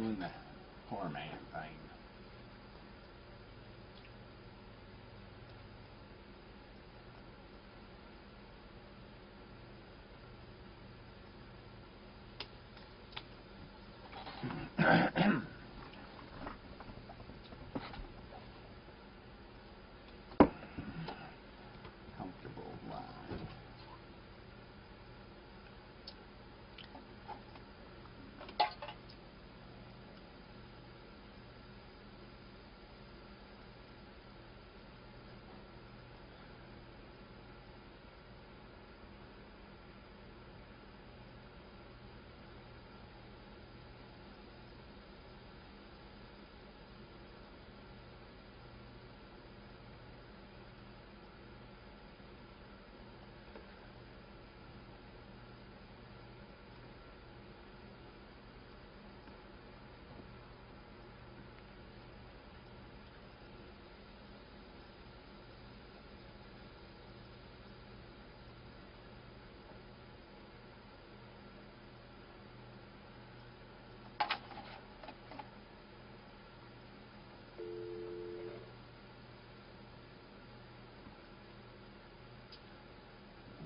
doing the poor man thing. Comfortable line.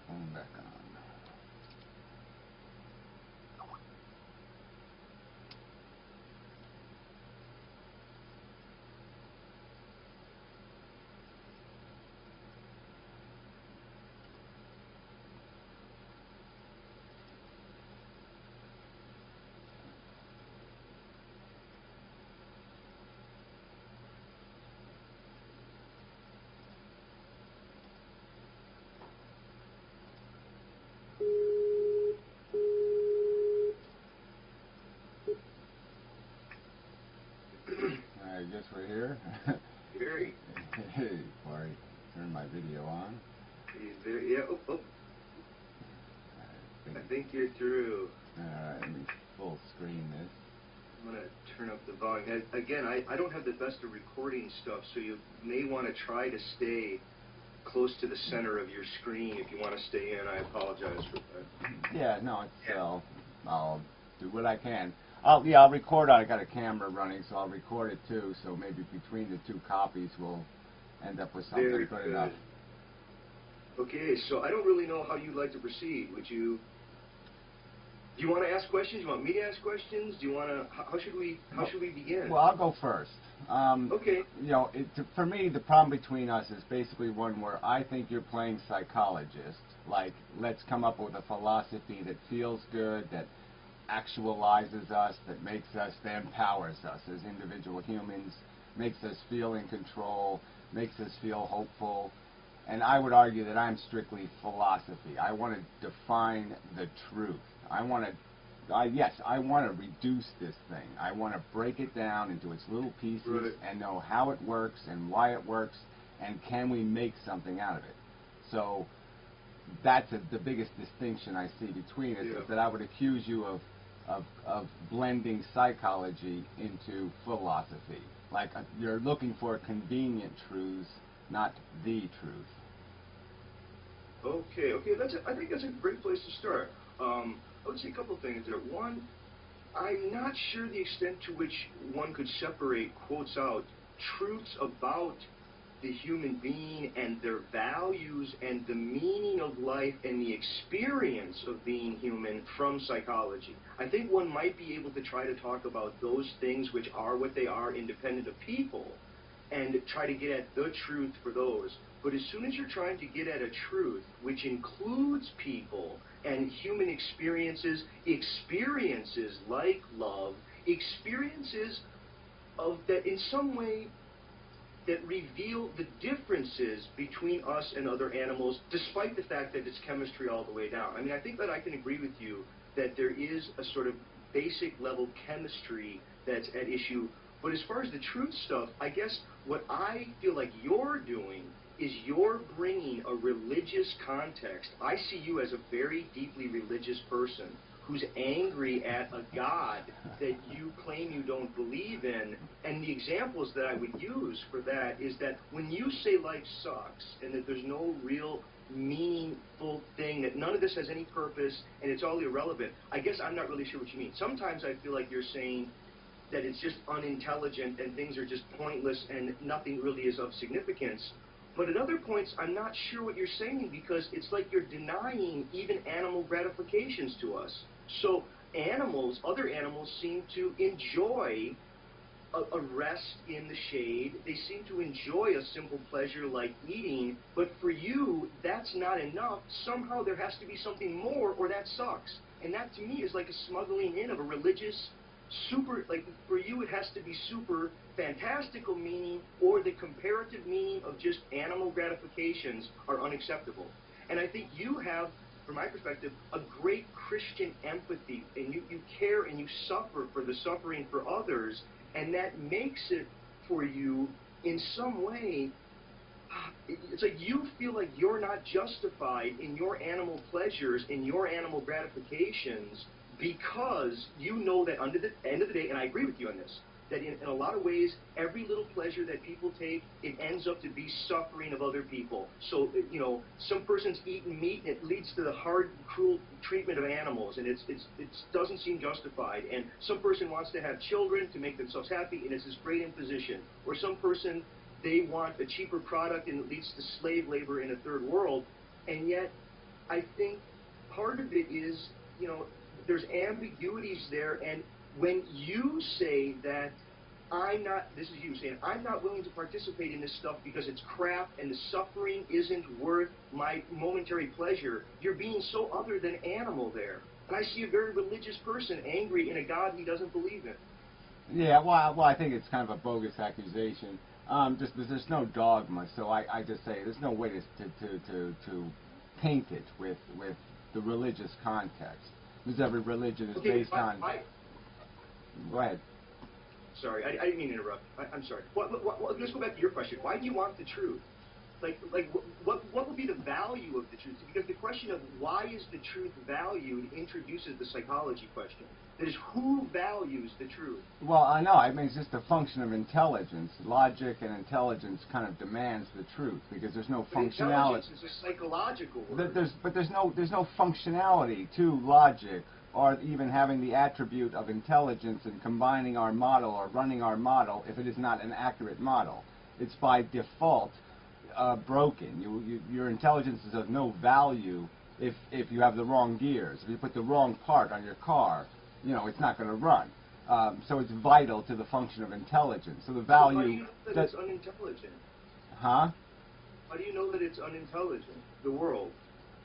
Phone back on. I guess we're here. Gary. Hey, Corey. Turn my video on. He's there. Yeah. Oh. I think you're through. Alright, let me full screen this. I'm going to turn up the volume. Again, I don't have the best of recording stuff, so you may want to try to stay close to the center of your screen if you want to stay in. I apologize for that. Yeah, no, it's I'll do what I can. I'll record. I got a camera running, so I'll record it too. So maybe between the two copies, we'll end up with something Very good enough. Okay, so I don't really know how you'd like to proceed. Do you want to ask questions? Do you want me to ask questions? Do you want to? How should we begin? Well, I'll go first. Okay. You know, for me, the problem between us is basically one where I think you're playing psychologist. Like, let's come up with a philosophy that feels good, that actualizes us, that that empowers us as individual humans, makes us feel in control, makes us feel hopeful. And I would argue that I'm strictly philosophy. I want to define the truth. I want to reduce this thing. I want to break it down into its little pieces and know how it works and why it works and can we make something out of it. So that's the biggest distinction I see between it, is that I would accuse you of blending psychology into philosophy. Like you're looking for convenient truths, not the truth. Okay. I think that's a great place to start. I would say a couple things there. One, I'm not sure the extent to which one could separate, quotes out, truths about the human being and their values and the meaning of life and the experience of being human from psychology. I think one might be able to try to talk about those things which are what they are independent of people and try to get at the truth for those. But as soon as you're trying to get at a truth which includes people and human experiences like love, experiences of that in some way that reveal the differences between us and other animals, despite the fact that it's chemistry all the way down. I mean, I think that I can agree with you that there is a sort of basic level chemistry that's at issue. But as far as the truth stuff, I guess what I feel like you're doing is you're bringing a religious context. I see you as a very deeply religious person who's angry at a God that you claim you don't believe in. And the examples that I would use for that is that when you say life sucks and that there's no real meaningful thing, that none of this has any purpose and it's all irrelevant, I guess I'm not really sure what you mean. Sometimes I feel like you're saying that it's just unintelligent and things are just pointless and nothing really is of significance. But at other points, I'm not sure what you're saying, because it's like you're denying even animal gratifications to us. So animals, other animals, seem to enjoy a rest in the shade. They seem to enjoy a simple pleasure like eating, but for you, that's not enough. Somehow there has to be something more, or that sucks. And that, to me, is like a smuggling in of a religious super, like, for you it has to be super fantastical meaning, or the comparative meaning of just animal gratifications are unacceptable. And I think you have, from my perspective, a great Christian empathy, and you care and you suffer for the suffering for others, and that makes it for you in some way, it's like you feel like you're not justified in your animal pleasures, in your animal gratifications, because you know that under the end of the day, and I agree with you on this, that in a lot of ways, every little pleasure that people take, it ends up to be suffering of other people. So, you know, some person's eating meat, and it leads to the hard, cruel treatment of animals, and it doesn't seem justified. And some person wants to have children to make themselves happy, and it's this great imposition. Or some person, they want a cheaper product, and it leads to slave labor in a third world. And yet, I think part of it is, you know, there's ambiguities there, and when you say that this is you saying, I'm not willing to participate in this stuff because it's crap and the suffering isn't worth my momentary pleasure, you're being so other than animal there. And I see a very religious person angry in a God he doesn't believe in. Yeah, well, I think it's kind of a bogus accusation. There's no dogma, so I just say there's no way to paint it with the religious context. Because every religion is based on... Go ahead. Sorry, I didn't mean to interrupt. I'm sorry. Let's go back to your question. Why do you want the truth? What would be the value of the truth? Because the question of why is the truth valued introduces the psychology question. That is, who values the truth? Well, I know. I mean, it's just a function of intelligence. Logic and intelligence kind of demands the truth, because there's no functionality. Intelligence is a psychological word. There's no functionality to logic, or even having the attribute of intelligence and combining our model or running our model if it is not an accurate model. It's by default broken. Your intelligence is of no value if you have the wrong gears. If you put the wrong part on your car, you know, it's not going to run. So it's vital to the function of intelligence. So the value... How do you know that it's unintelligent? Huh? How do you know that it's unintelligent, the world?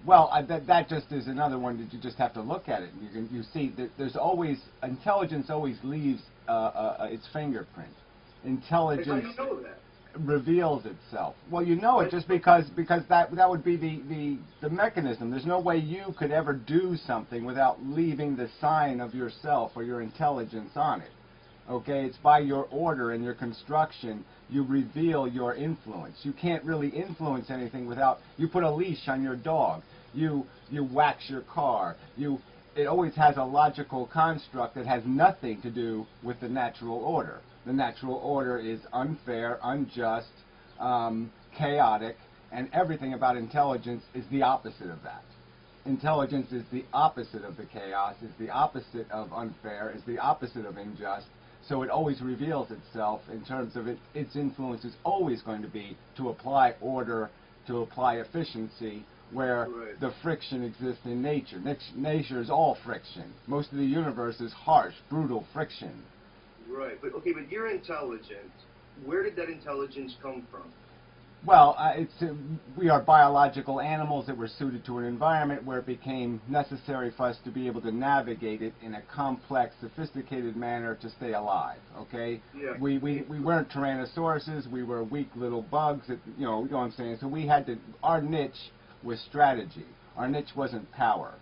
Well, that just is another one that you just have to look at it. You see that there's always... Intelligence always leaves its fingerprint. Intelligence... How do you know that? Reveals itself. Well, you know it just because that would be the mechanism. There's no way you could ever do something without leaving the sign of yourself or your intelligence on it. Okay, it's by your order and your construction you reveal your influence. You can't really influence anything without... You put a leash on your dog. You wax your car. It always has a logical construct that has nothing to do with the natural order. The natural order is unfair, unjust, chaotic, and everything about intelligence is the opposite of that. Intelligence is the opposite of the chaos, is the opposite of unfair, is the opposite of unjust, so it always reveals itself in terms of its influence is always going to be to apply order, to apply efficiency, where the friction exists in nature. Nature is all friction. Most of the universe is harsh, brutal friction. Right, but you're intelligent. Where did that intelligence come from? Well, we are biological animals that were suited to an environment where it became necessary for us to be able to navigate it in a complex, sophisticated manner to stay alive. Okay? Yeah. We weren't tyrannosauruses. We were weak little bugs. That, you know what I'm saying. So we had to. Our niche was strategy. Our niche wasn't power.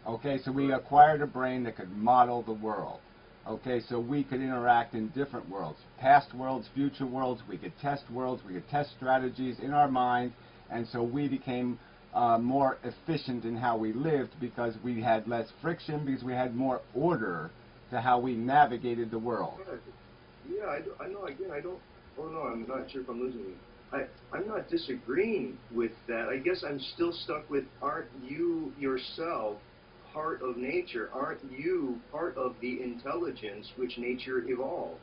Okay? So we acquired a brain that could model the world. Okay, so we could interact in different worlds, past worlds, future worlds. We could test worlds, we could test strategies in our mind, and so we became more efficient in how we lived because we had less friction, because we had more order to how we navigated the world. Yeah, I know. Again, I don't. Oh no, I'm not sure if I'm losing you. I'm not disagreeing with that. I guess I'm still stuck with, aren't you yourself part of nature? Aren't you part of the intelligence which nature evolved?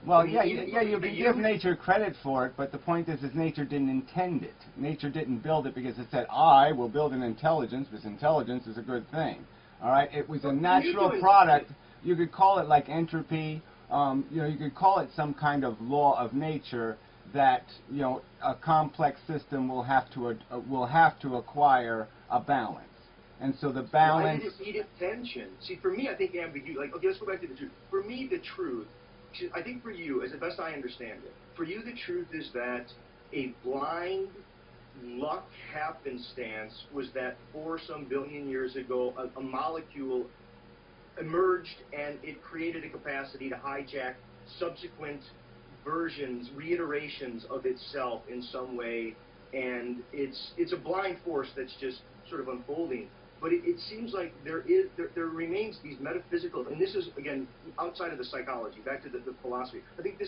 Well, I mean, you can give nature credit for it, but the point is nature didn't intend it. Nature didn't build it because it said, I will build an intelligence, because intelligence is a good thing. All right? It was a natural product. You could call it like entropy. You could call it some kind of law of nature that, a complex system will have to acquire a balance. And so the balance... Why did it need intention? See, for me, I think ambiguity... Like, okay, let's go back to the truth. For me, the truth... I think for you, as the best I understand it, for you the truth is that a blind luck happenstance was that for some billion years ago, a molecule emerged and it created a capacity to hijack subsequent versions, reiterations of itself in some way, and it's a blind force that's just sort of unfolding. But it seems like there remains these metaphysical, and this is, again, outside of the psychology, back to the philosophy. I think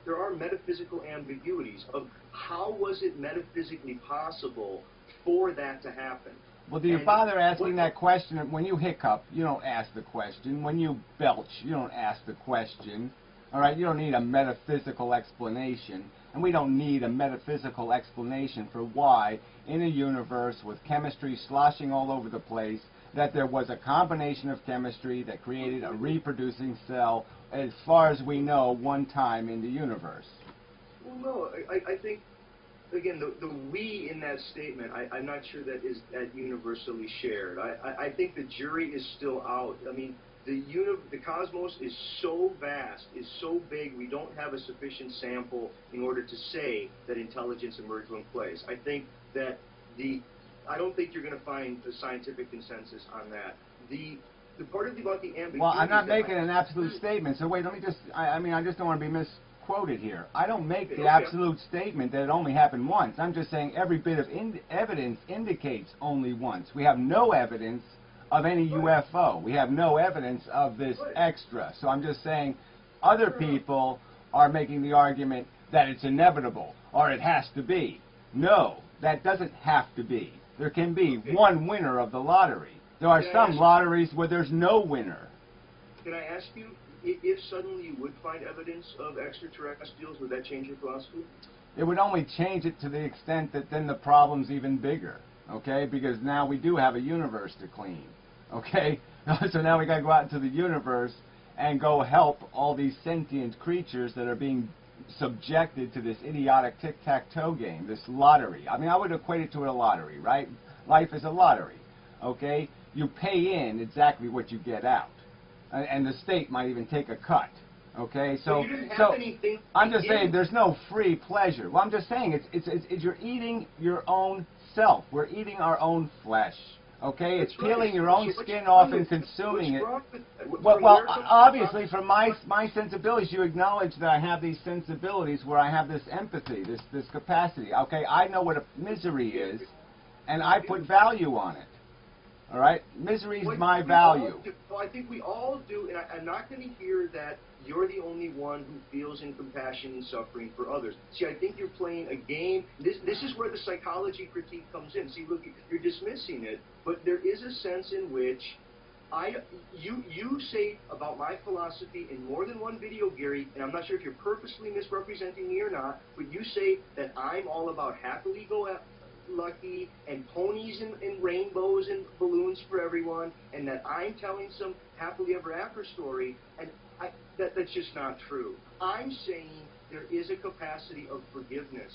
there are metaphysical ambiguities of how was it metaphysically possible for that to happen. Well, do you bother asking that question? When you hiccup, you don't ask the question. When you belch, you don't ask the question. All right, you don't need a metaphysical explanation. And we don't need a metaphysical explanation for why, in a universe with chemistry sloshing all over the place, that there was a combination of chemistry that created a reproducing cell, as far as we know, one time in the universe. Well, no, I think, again, the we in that statement, I'm not sure that is universally shared. I think the jury is still out. I mean, the cosmos is so vast, is so big, we don't have a sufficient sample in order to say that intelligence emerged in place. I think that I don't think you're going to find a scientific consensus on that. The part about the ambiguity... Well, I'm not making an absolute statement, so wait, let me just... I just don't want to be misquoted here. I don't make the absolute statement that it only happened once. I'm just saying every bit of evidence indicates only once. We have no evidence of any UFO. We have no evidence of this extra. So I'm just saying other people are making the argument that it's inevitable or it has to be. No, that doesn't have to be. There can be one winner of the lottery. There are some lotteries where there's no winner. Can I ask you, if suddenly you would find evidence of extraterrestrials, would that change your philosophy? It would only change it to the extent that then the problem's even bigger, okay? Because now we do have a universe to clean. Okay, so now we got to go out into the universe and go help all these sentient creatures that are being subjected to this idiotic tic-tac-toe game, this lottery. I mean, I would equate it to a lottery, right? Life is a lottery, okay? You pay in exactly what you get out, and the state might even take a cut, okay? So I'm just saying there's no free pleasure. Well, I'm just saying it's you're eating your own self. We're eating our own flesh. Okay, it's peeling your own skin off and consuming it. Well, obviously, from my sensibilities, you acknowledge that I have these sensibilities where I have this empathy, this capacity. Okay, I know what a misery is, and I put value on it. All right, misery is my value. Well, I think we all do, and I'm not going to hear that you're the only one who feels in compassion and suffering for others. See, I think you're playing a game. This is where the psychology critique comes in. See, look, you're dismissing it, but there is a sense in which you say about my philosophy in more than one video, Gary, and I'm not sure if you're purposely misrepresenting me or not, but you say that I'm all about happily go lucky and ponies and rainbows and balloons for everyone, and that I'm telling some happily ever after story, and that's just not true. I'm saying there is a capacity of forgiveness,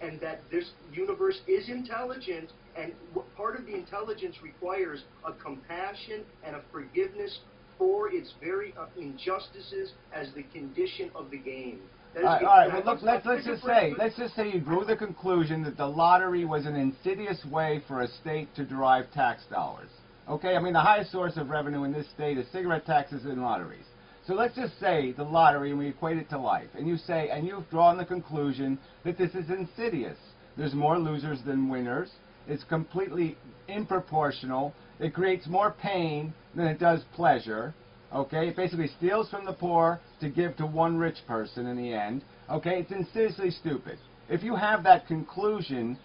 and that this universe is intelligent, and part of the intelligence requires a compassion and a forgiveness for its very injustices as the condition of the game. All right. Well, look. Let's just say you drew the conclusion that the lottery was an insidious way for a state to derive tax dollars. Okay. I mean, the highest source of revenue in this state is cigarette taxes and lotteries. So let's just say the lottery, and we equate it to life, and you say, and you've drawn the conclusion that this is insidious. There's more losers than winners. It's completely improportional. It creates more pain than it does pleasure. Okay, it basically steals from the poor to give to one rich person in the end. Okay, it's insidiously stupid. If you have that conclusion,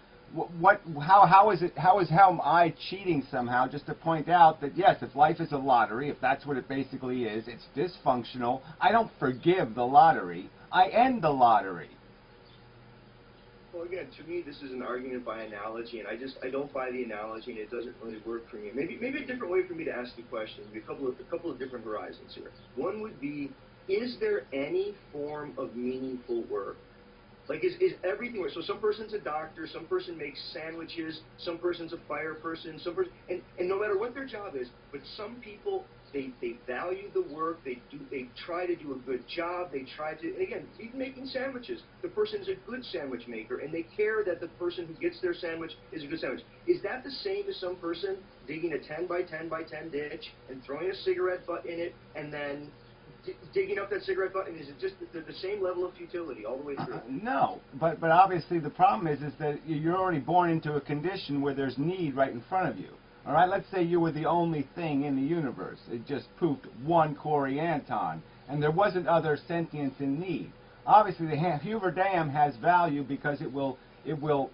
How am I cheating somehow just to point out that yes, if life is a lottery, if that's what it basically is, it's dysfunctional. I don't forgive the lottery. I end the lottery. Well, again, to me, this is an argument by analogy, and I don't buy the analogy, and it doesn't really work for me. Maybe a different way for me to ask the question would be a couple of different horizons here. One would be, is there any form of meaningful work? Like, is everything work? So some person's a doctor, some person makes sandwiches, some person's a fire person, some person, and no matter what their job is, but some people, they value the work, they try to do a good job, and again, even making sandwiches, the person's a good sandwich maker, and they care that the person who gets their sandwich is a good sandwich. Is that the same as some person digging a 10 by 10 by 10 ditch and throwing a cigarette butt in it, and then digging up that cigarette butt, and is it just the same level of futility all the way through? No, but obviously the problem is that you're already born into a condition where there's need right in front of you. All right, let's say you were the only thing in the universe. It just pooped one Corey Anton, and there wasn't other sentience in need. Obviously, the Hoover Dam has value because it will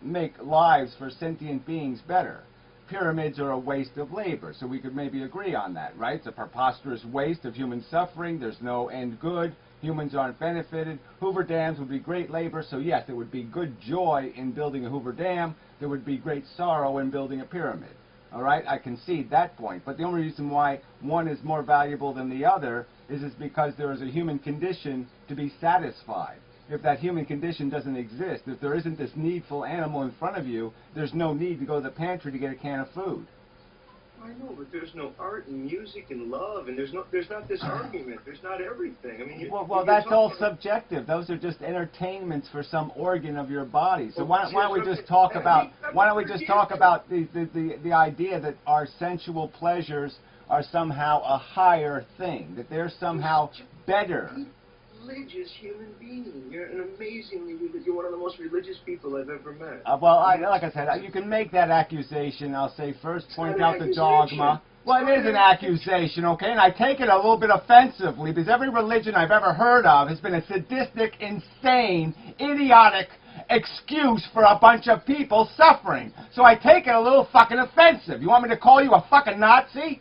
make lives for sentient beings better. Pyramids are a waste of labor, so we could maybe agree on that, right? It's a preposterous waste of human suffering. There's no end good. Humans aren't benefited. Hoover Dams would be great labor, so yes, there would be good joy in building a Hoover Dam. There would be great sorrow in building a pyramid. All right, I concede that point. But the only reason why one is more valuable than the other is because there is a human condition to be satisfied. If that human condition doesn't exist, if there isn't this needful animal in front of you, there's no need to go to the pantry to get a can of food. I know, but there's no art and music and love, and there's not this argument. There's not everything. I mean, well, that's all subjective. Those are just entertainments for some organ of your body. So why don't we just talk about the idea that our sensual pleasures are somehow a higher thing, that they're somehow better. Religious human being. You're an amazingly, you're one of the most religious people I've ever met. Well, like I said, you can make that accusation. I'll say first, point out the dogma. Well, it is an accusation, okay? And I take it a little bit offensively because every religion I've ever heard of has been a sadistic, insane, idiotic excuse for a bunch of people suffering. So I take it a little fucking offensive. You want me to call you a fucking Nazi?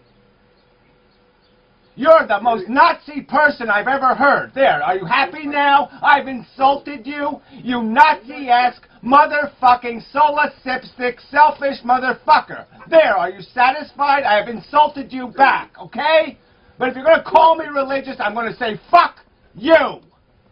You're the most Nazi person I've ever heard. There, are you happy now? I've insulted you, you Nazi-esque, motherfucking, solipsistic, selfish motherfucker. There, are you satisfied? I have insulted you back, okay? But if you're going to call me religious, I'm going to say, fuck you!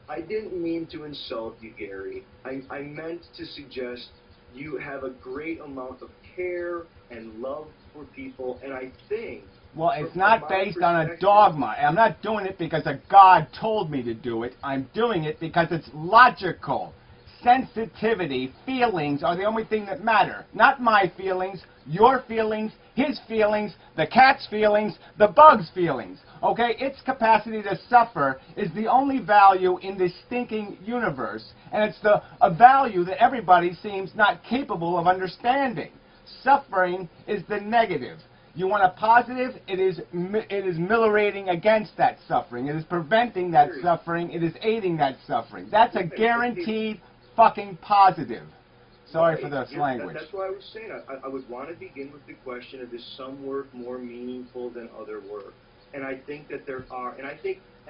I didn't mean to insult you, Gary. I meant to suggest you have a great amount of care and love for people, and I think... Well, it's not based on a dogma. I'm not doing it because a God told me to do it. I'm doing it because it's logical. Sensitivity, feelings are the only thing that matter. Not my feelings, your feelings, his feelings, the cat's feelings, the bug's feelings. Okay? Its capacity to suffer is the only value in this stinking universe, and it's a value that everybody seems not capable of understanding. Suffering is the negative. You want a positive, it is militating against that suffering. It is preventing that suffering. It is aiding that suffering. That's a guaranteed fucking positive. Sorry for this language. That's why I was saying I would want to begin with the question of, is some work more meaningful than other work? And I think that there are, and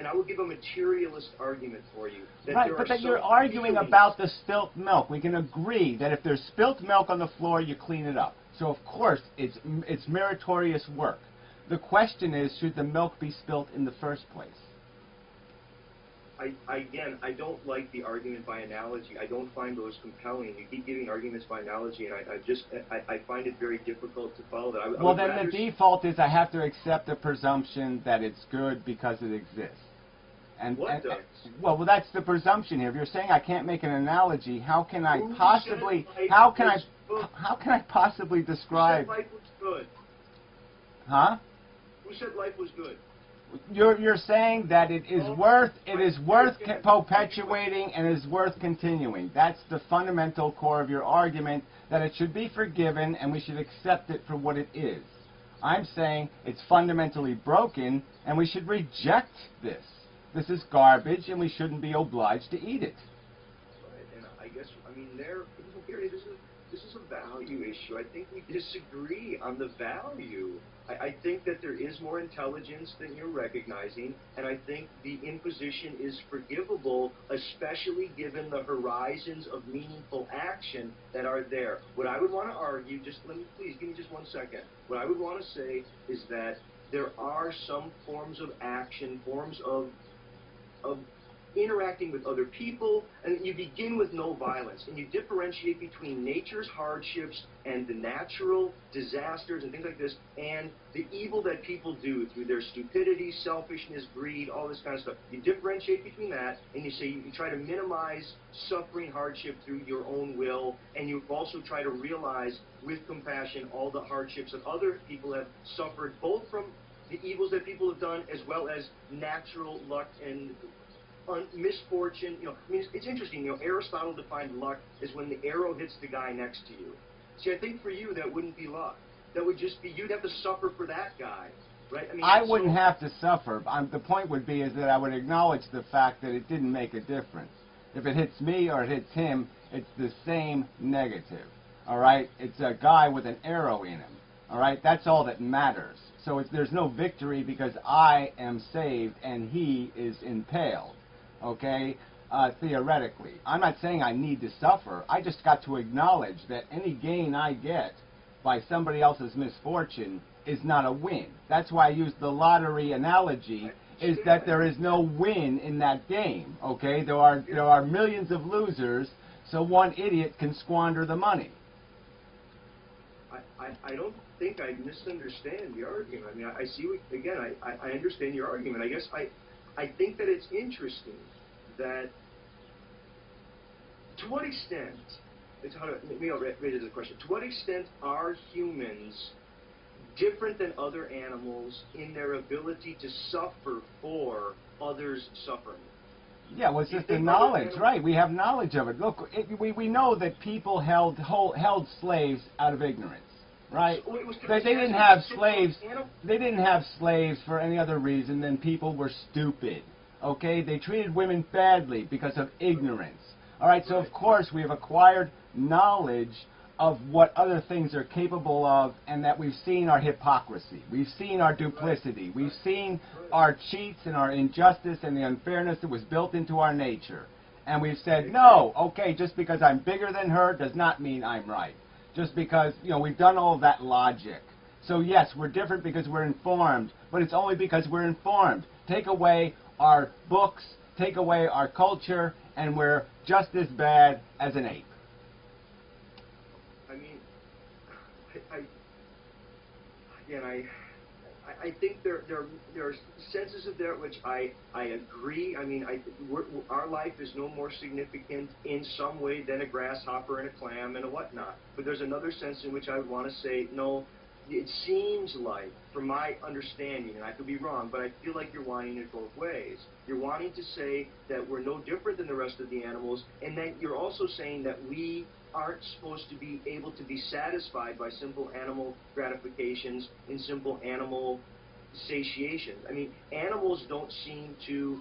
I would give a materialist argument for you. Right, but that you're arguing about the spilt milk. We can agree that if there's spilt milk on the floor, you clean it up. So, of course, it's meritorious work. The question is, should the milk be spilt in the first place? Again, I don't like the argument by analogy. I don't find those compelling. You keep giving arguments by analogy, and I find it very difficult to follow that. Well, then the default is I have to accept the presumption that it's good because it exists. What does? Well, that's the presumption here. If you're saying I can't make an analogy, how can I possibly describe? Who said life was good? Huh? Who said life was good? You're saying that it is worth perpetuating and is worth continuing. That's the fundamental core of your argument, that it should be forgiven and we should accept it for what it is. I'm saying it's fundamentally broken and we should reject this. This is garbage and we shouldn't be obliged to eat it. Right, and I guess, I mean, this is a value issue. I think we disagree on the value. I think that there is more intelligence than you're recognizing, and I think the imposition is forgivable, especially given the horizons of meaningful action that are there. What I would want to argue, please give me just 1 second. What I would want to say is that there are some forms of action, forms of interacting with other people, and you begin with no violence, and you differentiate between nature's hardships and the natural disasters and things like this, and the evil that people do through their stupidity, selfishness, greed, all this kind of stuff. You differentiate between that, and you say you try to minimize suffering, hardship through your own will, and you also try to realize with compassion all the hardships that other people have suffered, both from the evils that people have done as well as natural luck and misfortune. I mean, it's interesting. Aristotle defined luck as when the arrow hits the guy next to you. See, I think for you that wouldn't be luck. That would just be you'd have to suffer for that guy, right? I mean, I wouldn't have to suffer. The point would be is that I would acknowledge the fact that it didn't make a difference. If it hits me or it hits him, it's the same negative. All right, it's a guy with an arrow in him. All right, that's all that matters. So there's no victory because I am saved and he is impaled. Okay, theoretically. I'm not saying I need to suffer. I just got to acknowledge that any gain I get by somebody else's misfortune is not a win. That's why I use the lottery analogy, is that there is no win in that game. Okay, there are millions of losers, so one idiot can squander the money. I don't think I misunderstand the argument. I mean, I see what, again, I understand your argument. I guess I think that it's interesting that to what extent, maybe I'll raise it as a question, to what extent are humans different than other animals in their ability to suffer for others' suffering? Yeah, well, it's just the knowledge, right? We have knowledge of it. Look, we know that people held slaves out of ignorance, right? They didn't have slaves. They didn't have slaves for any other reason than people were stupid. Okay, they treated women badly because of ignorance. All right, so of course we have acquired knowledge of what other things are capable of, and that we've seen our hypocrisy, we've seen our duplicity, we've seen our cheats and our injustice and the unfairness that was built into our nature. And we've said, no, okay, just because I'm bigger than her does not mean I'm right. Just because, we've done all of that logic. So yes, we're different because we're informed, but it's only because we're informed. Take away our books, take away our culture, and we're just as bad as an ape. I mean, I think there are senses of that which I agree. I mean, our life is no more significant in some way than a grasshopper and a clam and a whatnot. But there's another sense in which I would want to say, no, it seems like, from my understanding, and I could be wrong, but I feel like you're wanting it both ways. You're wanting to say that we're no different than the rest of the animals, and then you're also saying that we aren't supposed to be able to be satisfied by simple animal gratifications and simple animal satiations. I mean, animals don't seem to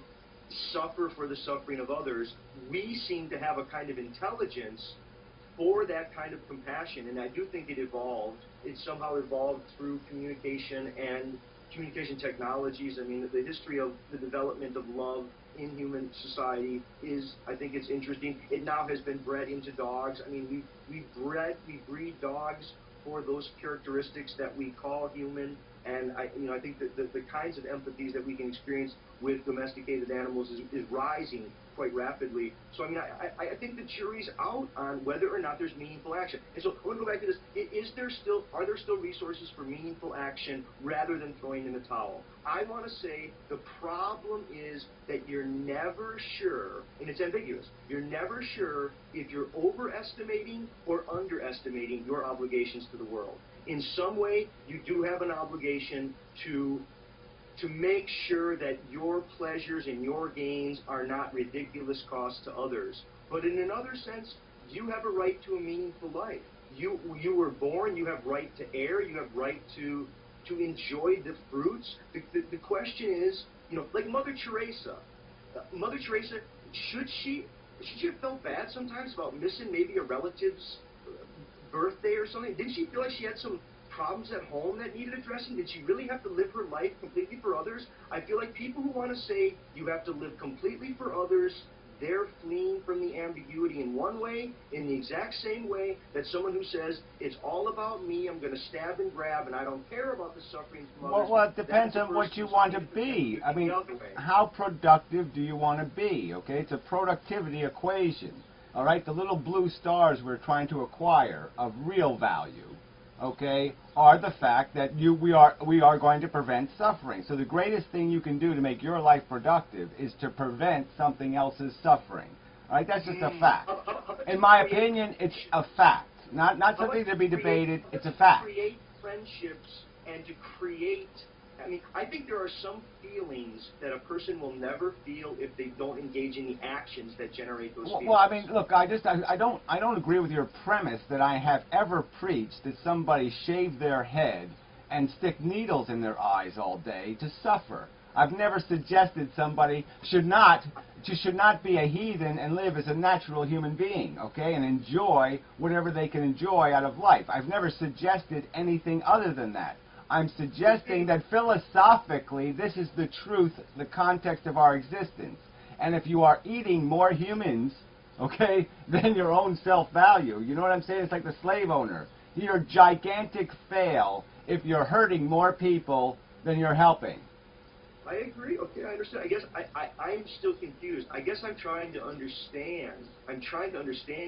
suffer for the suffering of others. We seem to have a kind of intelligence for that kind of compassion, and I do think it evolved. It somehow evolved through communication and communication technologies. I mean, the history of the development of love in human society is, I think it's interesting. It now has been bred into dogs. I mean, we breed dogs for those characteristics that we call human, and I think that the kinds of empathies that we can experience with domesticated animals is rising quite rapidly. So I mean, I think the jury's out on whether or not there's meaningful action. And so I want to go back to this. Are there still resources for meaningful action rather than throwing in the towel? I want to say the problem is that you're never sure, and it's ambiguous, you're never sure if you're overestimating or underestimating your obligations to the world. In some way, you do have an obligation to make sure that your pleasures and your gains are not ridiculous costs to others. But in another sense, you have a right to a meaningful life. You were born, you have right to air, you have right to enjoy the fruits. The question is, like Mother Teresa. Mother Teresa, should she have felt bad sometimes about missing maybe a relative's birthday or something? Didn't she feel like she had some problems at home that needed addressing? Did she really have to live her life completely for others? I feel like people who want to say you have to live completely for others, they're fleeing from the ambiguity in one way, in the exact same way that someone who says, it's all about me, I'm going to stab and grab, and I don't care about the suffering from others. Well, it depends on what you want to be. I mean, how productive do you want to be, okay? It's a productivity equation, all right? The little blue stars we're trying to acquire of real value, okay, are the fact that we are going to prevent suffering. So the greatest thing you can do to make your life productive is to prevent something else's suffering. All right, that's just a fact. In my opinion, it's a fact, not something to be debated. It's a fact. Create friendships and to create. I mean, I think there are some feelings that a person will never feel if they don't engage in the actions that generate those feelings. Well, I mean, look, I don't agree with your premise that I have ever preached that somebody shave their head and stick needles in their eyes all day to suffer. I've never suggested somebody should not be a heathen and live as a natural human being, okay, and enjoy whatever they can enjoy out of life. I've never suggested anything other than that. I'm suggesting that philosophically, this is the truth, the context of our existence. And if you are eating more humans, okay, than your own self-value, you know what I'm saying? It's like the slave owner. You're a gigantic fail if you're hurting more people than you're helping. I agree. Okay, I understand. I guess I'm still confused. I guess I'm trying to understand.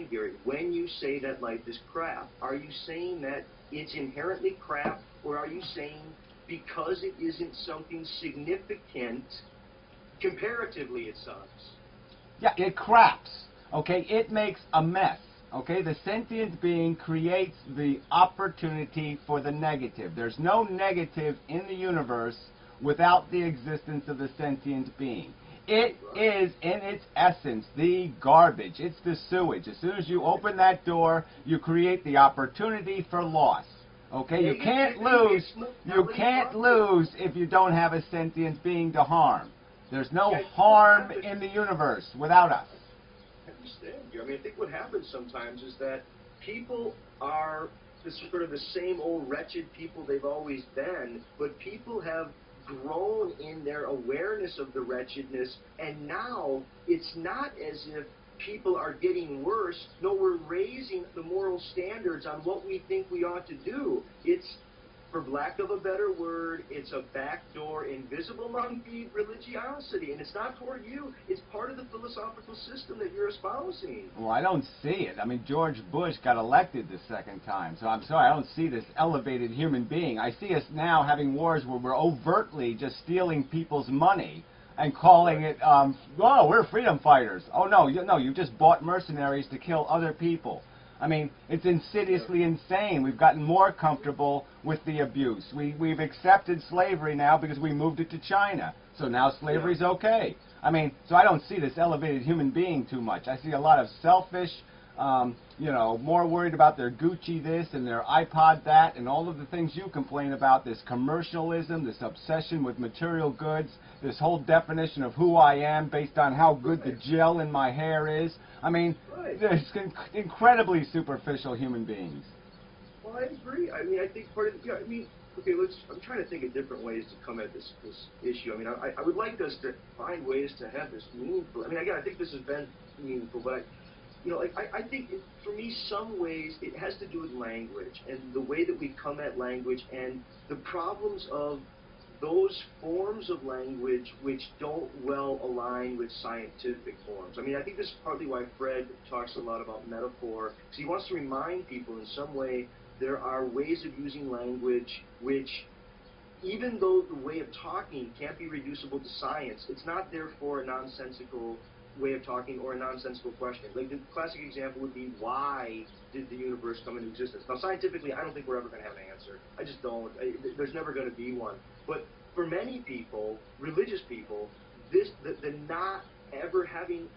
Gary, when you say that life is crap, are you saying that it's inherently crap, or are you saying because it isn't something significant, comparatively it sucks? Yeah, it craps. Okay, it makes a mess. Okay, the sentient being creates the opportunity for the negative. There's no negative in the universe without the existence of the sentient being. It is, in its essence, the garbage. It's the sewage. As soon as you open that door, you create the opportunity for loss. Okay, you can't lose. You can't lose if you don't have a sentient being to harm. There's no harm in the universe without us. I understand you. I mean, I think what happens sometimes is that people are sort of the same old wretched people they've always been, but people have grown in their awareness of the wretchedness, and now it's not as if people are getting worse. No, we're raising the moral standards on what we think we ought to do. It's, for lack of a better word, it's a backdoor, invisible monkey religiosity, and it's not toward you. It's part of the philosophical system that you're espousing. Well, I don't see it. I mean, George Bush got elected the second time, so I'm sorry, I don't see this elevated human being. I see us now having wars where we're overtly just stealing people's money and calling it, oh, we're freedom fighters. Oh, no, you just bought mercenaries to kill other people. I mean, it's insidiously insane. We've gotten more comfortable with the abuse. We've accepted slavery now because we moved it to China. So now slavery's okay. I mean, so I don't see this elevated human being too much. I see a lot of selfish, more worried about their Gucci this and their iPod that and all of the things you complain about, this commercialism, this obsession with material goods, this whole definition of who I am based on how good the gel in my hair is. I mean, there's incredibly superficial human beings. Well, I agree. I mean, I think part of okay, I'm trying to think of different ways to come at this issue. I mean, I would like us to find ways to have this meaningful. I mean, again, I think this has been meaningful, but I think for me, some ways it has to do with language and the way that we come at language and the problems of those forms of language which don't well align with scientific forms. I mean, I think this is partly why Fred talks a lot about metaphor, because he wants to remind people in some way there are ways of using language which, even though the way of talking can't be reducible to science, it's not therefore a nonsensical way of talking or a nonsensical question. Like the classic example would be, why did the universe come into existence? Now, scientifically, I don't think we're ever going to have an answer. I just don't. There's never going to be one. But for many people, religious people, the not ever having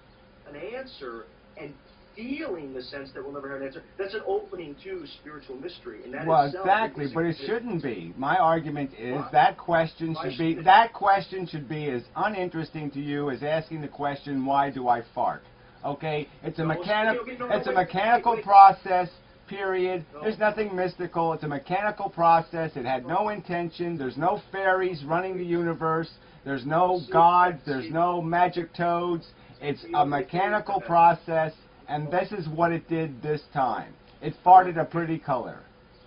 an answer and feeling the sense that we'll never have an answer, that's an opening to spiritual mystery. And that well, exactly, but it shouldn't be. My argument is that question should be as uninteresting to you as asking the question, why do I fart? Okay, it's a mechanical process period. No. There's nothing mystical. It's a mechanical process. It had no intention. There's no fairies running the universe. There's no gods. There's no magic toads. It's a mechanical process, and this is what it did this time. It farted a pretty color.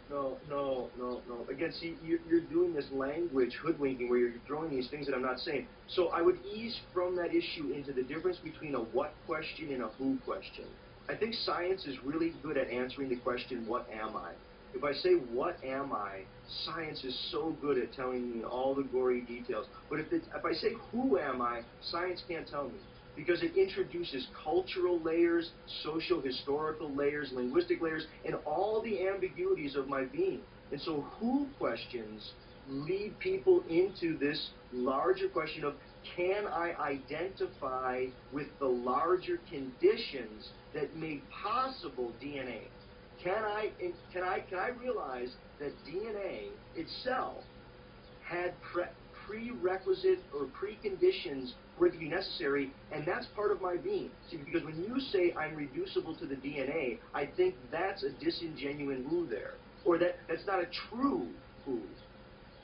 No. Again, see, you're doing this language hoodwinking where you're throwing these things that I'm not saying. So I would ease from that issue into the difference between a what question and a who question. I think science is really good at answering the question, what am I? If I say, what am I, science is so good at telling me all the gory details. But if I say, who am I, science can't tell me. Because it introduces cultural layers, social, historical layers, linguistic layers, and all the ambiguities of my being. And so who questions lead people into this larger question of, can I identify with the larger conditions that made possible DNA? Can I realize that DNA itself had prerequisite or preconditions for it to be necessary, and that's part of my being. See, because when you say I'm reducible to the DNA, I think that's a disingenuine who there, or that's not a true who.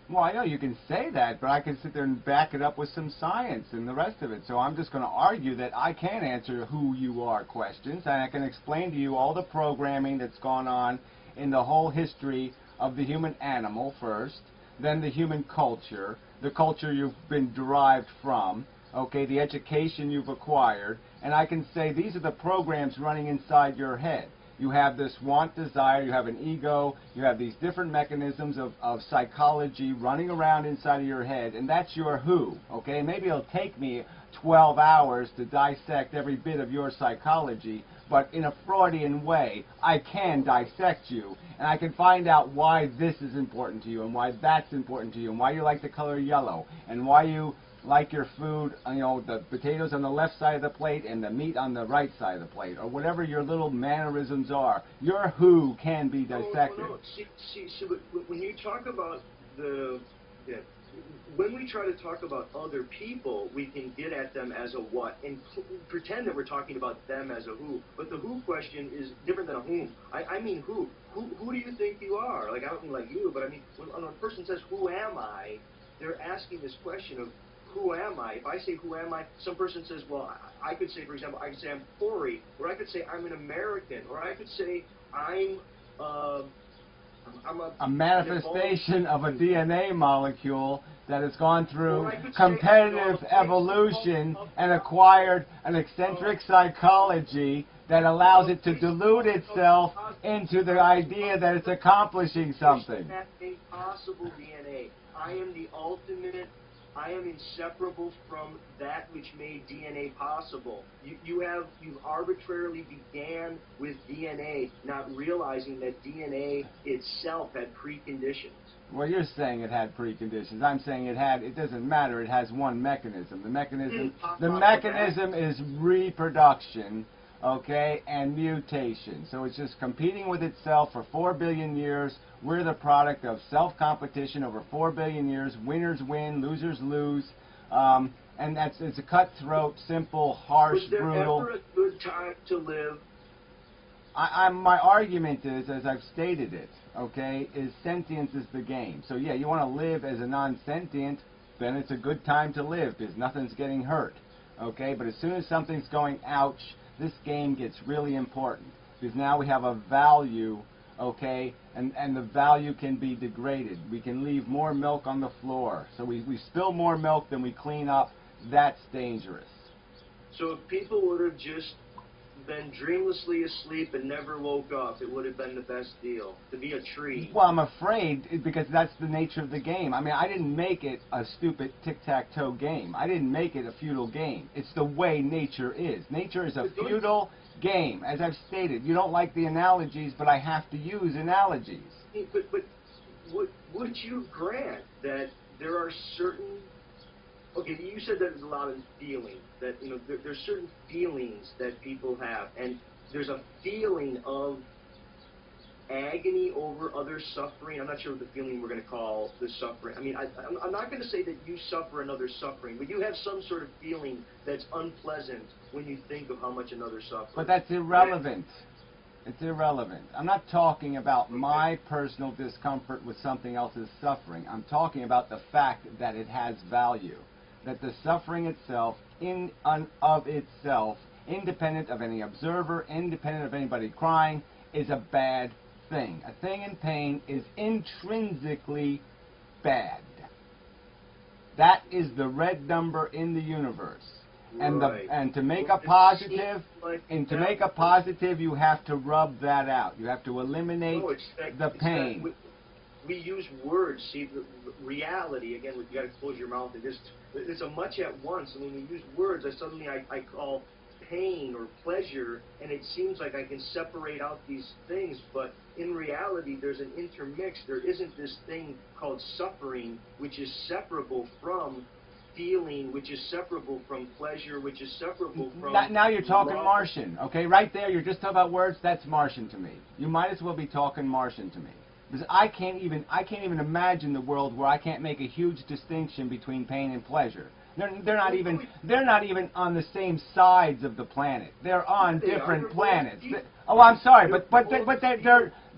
Well, I know you can say that, but I can sit there and back it up with some science and the rest of it. So I'm just going to argue that I can answer who you are questions, and I can explain to you all the programming that's gone on in the whole history of the human animal first, then the human culture, the culture you've been derived from, okay, the education you've acquired, and I can say these are the programs running inside your head. You have this want, desire, you have an ego, you have these different mechanisms of psychology running around inside of your head, and that's your who, okay? Maybe it'll take me 12 hours to dissect every bit of your psychology, but in a Freudian way, I can dissect you, and I can find out why this is important to you, and why that's important to you, and why you like the color yellow, and why you like your food, you know, the potatoes on the left side of the plate and the meat on the right side of the plate, or whatever your little mannerisms are. Your who can be dissected. No. See, when you talk about when we try to talk about other people, we can get at them as a what and pretend that we're talking about them as a who. But the who question is different than a whom. I mean who. Who do you think you are? Like, I don't mean like you, but I mean when a person says, who am I, they're asking this question of, who am I? If I say, who am I, some person says, well, I could say, for example, I could say I'm Corey, or I could say I'm an American, or I could say I'm a manifestation of a DNA molecule that has gone through competitive evolution and acquired an eccentric psychology that allows it to delude itself into the idea that it's accomplishing something. Possible DNA. I am the ultimate. I am inseparable from that which made DNA possible. You arbitrarily began with DNA, not realizing that DNA itself had preconditions. Well, you're saying it had preconditions. I'm saying it doesn't matter. It has one mechanism. The mechanism is reproduction, okay, and mutation. So it's just competing with itself for 4 billion years. We're the product of self-competition over 4 billion years. Winners win, losers lose. And it's a cutthroat, simple, harsh, brutal. Was there ever a good time to live? My argument is, as I've stated it, okay, is sentience is the game. So yeah, you want to live as a non-sentient, then it's a good time to live because nothing's getting hurt, okay? But as soon as something's going ouch, this game gets really important because now we have a value, okay, and the value can be degraded. We can leave more milk on the floor. So we spill more milk than we clean up. That's dangerous. So if people would have just been dreamlessly asleep and never woke up, it would have been the best deal, to be a tree. Well, I'm afraid, because that's the nature of the game. I mean, I didn't make it a stupid tic-tac-toe game. I didn't make it a feudal game. It's the way nature is. Nature is a feudal game. As I've stated, you don't like the analogies, but I have to use analogies. But would you grant that there are certain... Okay, you said that there's a lot of feeling, that, you know, there's certain feelings that people have, and there's a feeling of agony over other suffering. I'm not sure what the feeling we're going to call the suffering. I mean, I'm not going to say that you suffer another suffering, but you have some sort of feeling that's unpleasant when you think of how much another suffers. But that's irrelevant. It's irrelevant. I'm not talking about my personal discomfort with something else's suffering. I'm talking about the fact that it has value. That the suffering itself, of itself, independent of any observer, independent of anybody crying, is a bad thing. A thing in pain is intrinsically bad. That is the red number in the universe. And to make a positive, you have to rub that out. You have to eliminate the pain. We use words. See, the reality again. You got to close your mouth and just. It's a much at once. And when we use words, I call pain or pleasure, and it seems like I can separate out these things, but in reality, there's an intermix. There isn't this thing called suffering, which is separable from feeling, which is separable from pleasure, which is separable from... Now you're talking love. Martian, okay? Right there, you're just talking about words. That's Martian to me. You might as well be talking Martian to me. Because I can't even imagine the world where I can't make a huge distinction between pain and pleasure. They're not even on the same sides of the planet. They're on different planets. Oh, I'm sorry, but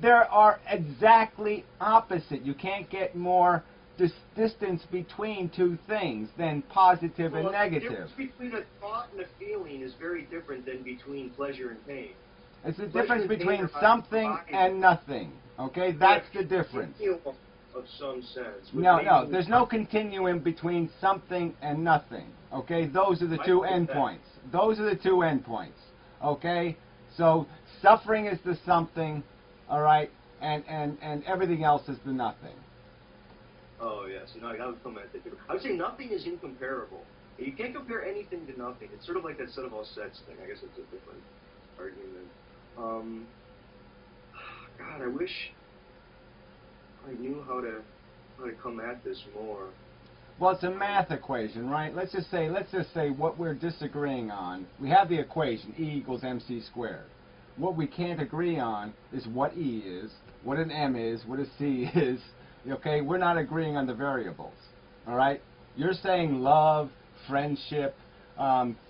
there are exactly opposite. You can't get more distance between two things than positive and negative. The difference between a thought and a feeling is very different than between pleasure and pain. It's the difference between something and nothing. Okay, that's the difference. Of some sense. No, there's no continuum between something and nothing. Okay, those are the two endpoints. Those are the two endpoints. Okay, so suffering is the something, all right, and everything else is the nothing. Oh yes, I would come at that. I would say nothing is incomparable. You can't compare anything to nothing. It's sort of like that set of all sets thing. I guess it's a different argument. God, I wish I knew how to come at this more. Well, it's a math equation, right? Let's just say what we're disagreeing on. We have the equation E equals mc squared. What we can't agree on is what E is, what an M is, what a C is. Okay, we're not agreeing on the variables. All right, you're saying love, friendship,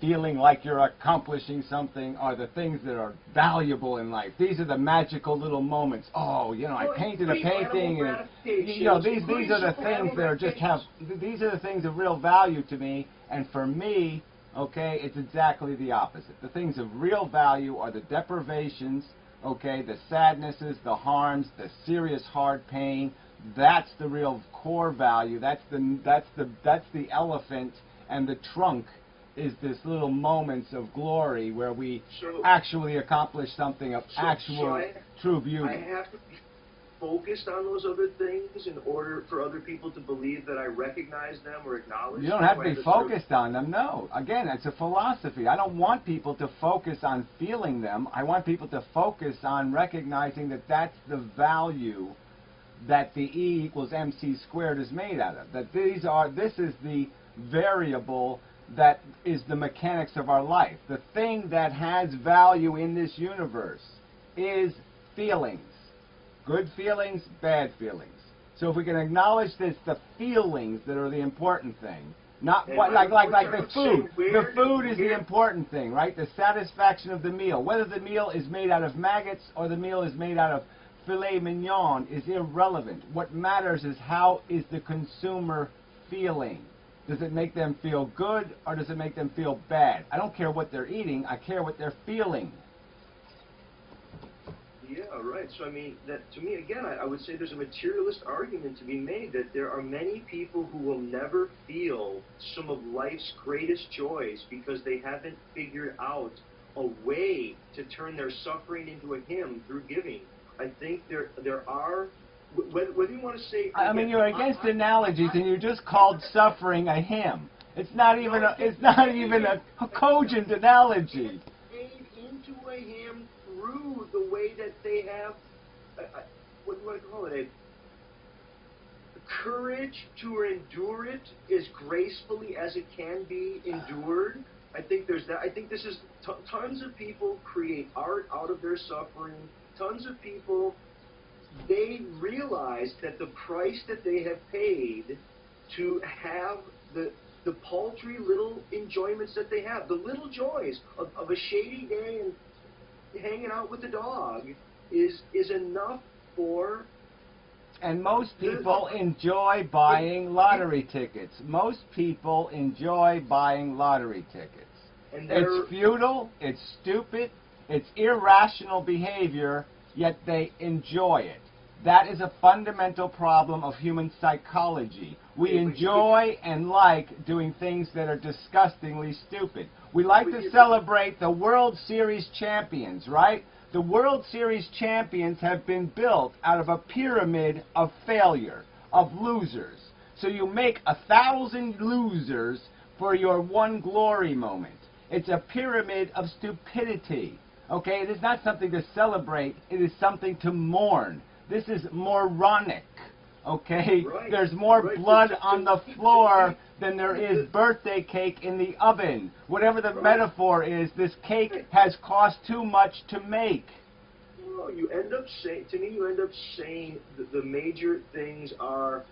feeling like you're accomplishing something are the things that are valuable in life. These are the magical little moments. Oh, I painted a painting, and these are the things that are these are the things of real value to me. And for me, okay, it's exactly the opposite. The things of real value are the deprivations, okay, the sadnesses, the harms, the serious hard pain. That's the real core value. That's the elephant, and the trunk is this little moments of glory where we actually accomplish something of true beauty. I have to be focused on those other things in order for other people to believe that I recognize them or acknowledge them. You don't have to be focused on them, no. Again, it's a philosophy. I don't want people to focus on feeling them. I want people to focus on recognizing that that's the value that the E equals mc squared is made out of. That this is the variable that is the mechanics of our life. The thing that has value in this universe is feelings. Good feelings, bad feelings. So if we can acknowledge this, the feelings that are the important thing, not what like the food. The food is the important thing, right? The satisfaction of the meal. Whether the meal is made out of maggots or the meal is made out of filet mignon is irrelevant. What matters is how is the consumer feeling. Does it make them feel good or does it make them feel bad? I don't care what they're eating. I care what they're feeling. Yeah, right. So, I mean, that to me, again, I would say there's a materialist argument to be made that there are many people who will never feel some of life's greatest joys because they haven't figured out a way to turn their suffering into a hymn through giving. I think there are... Whether you want to say... I mean, you're against analogies, and you just called suffering a hymn. It's not even a cogent analogy. Made into a hymn through the way that they have... what do you want to call it? Courage to endure it as gracefully as it can be endured. I think there's that. I think this is... tons of people create art out of their suffering. Tons of people... they realize that the price that they have paid to have the paltry little enjoyments that they have, the little joys of a shady day hanging out with the dog is enough for. And most people enjoy buying lottery tickets. Most people enjoy buying lottery tickets. And it's futile, it's stupid, it's irrational behavior, yet they enjoy it. That is a fundamental problem of human psychology. We enjoy and like doing things that are disgustingly stupid. We like to celebrate the World Series champions, right? The World Series champions have been built out of a pyramid of failure, of losers. So you make 1,000 losers for your one glory moment. It's a pyramid of stupidity. Okay, it is not something to celebrate, it is something to mourn. This is moronic. Okay? Right. There's more blood on the floor than there is birthday cake in the oven. Whatever the metaphor is, this cake has cost too much to make. Well, you end up saying, to me, you end up saying that the major things are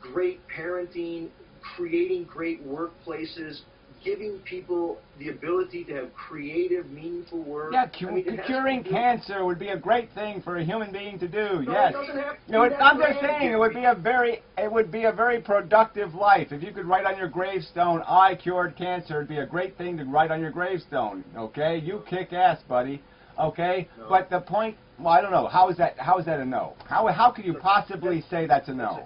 great parenting, creating great workplaces, giving people the ability to have creative, meaningful work. Yeah, curing cancer would be a great thing for a human being to do. No, yes. it doesn't have to You know, be I'm that just grand, saying it would be a very productive life. If you could write on your gravestone, "I cured cancer," it'd be a great thing to write on your gravestone. Okay, you kick ass, buddy. Okay, No. but the point, well, I don't know. How is that a no? How could you possibly say that's a no?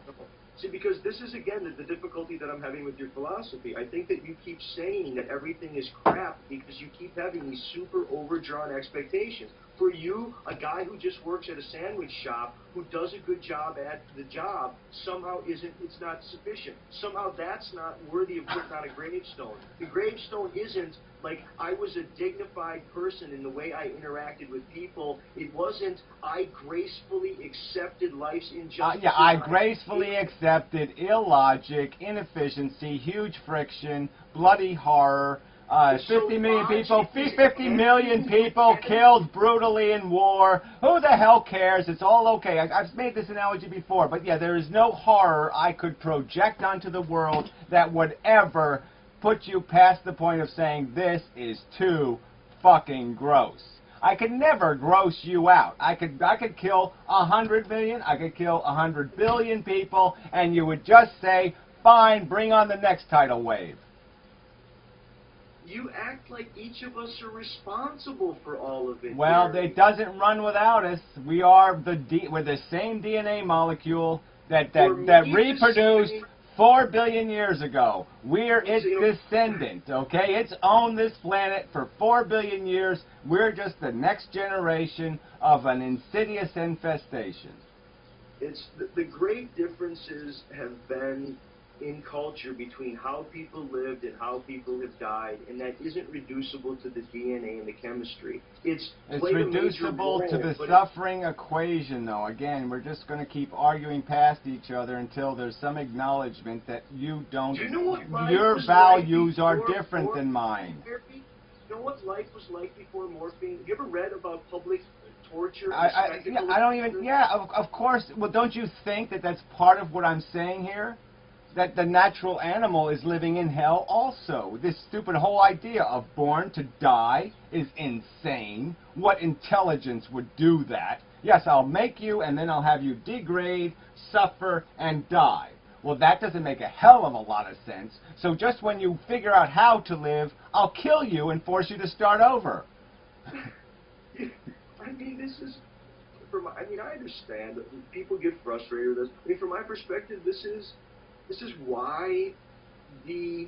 See, because this is, again, the difficulty that I'm having with your philosophy. I think that you keep saying that everything is crap because you keep having these super overdrawn expectations. For you, a guy who just works at a sandwich shop, who does a good job at the job, somehow it's not sufficient. Somehow that's not worthy of putting on a gravestone. The gravestone isn't like I was a dignified person in the way I interacted with people. It wasn't I gracefully accepted life's injustices. Yeah, I gracefully accepted illogic, inefficiency, huge friction, bloody horror. 50 million people killed brutally in war. Who the hell cares? It's all okay. I've made this analogy before, but yeah, there is no horror I could project onto the world that would ever put you past the point of saying this is too fucking gross. I could never gross you out. I could kill 100 million, I could kill 100 billion people, and you would just say, fine, bring on the next tidal wave. You act like each of us are responsible for all of it. Well, it doesn't run without us. We are we're the same DNA molecule that reproduced 4 billion years ago. We're its descendant, okay? It's owned this planet for 4 billion years. We're just the next generation of an insidious infestation. It's the great differences have been in culture between how people lived and how people have died, and that isn't reducible to the DNA and the chemistry. It's reducible to the suffering equation, though. Again, we're just going to keep arguing past each other until there's some acknowledgement that you don't. Do you know what your values are different than mine. You know what life was like before morphine? Have you ever read about public torture? I don't even. Yeah, of course. Well, don't you think that that's part of what I'm saying here? That the natural animal is living in hell also. This stupid whole idea of born to die is insane. What intelligence would do that? Yes, I'll make you and then I'll have you degrade, suffer, and die. Well, that doesn't make a hell of a lot of sense. So just when you figure out how to live, I'll kill you and force you to start over. I mean, this is... I understand that people get frustrated with this. I mean, from my perspective, this is why the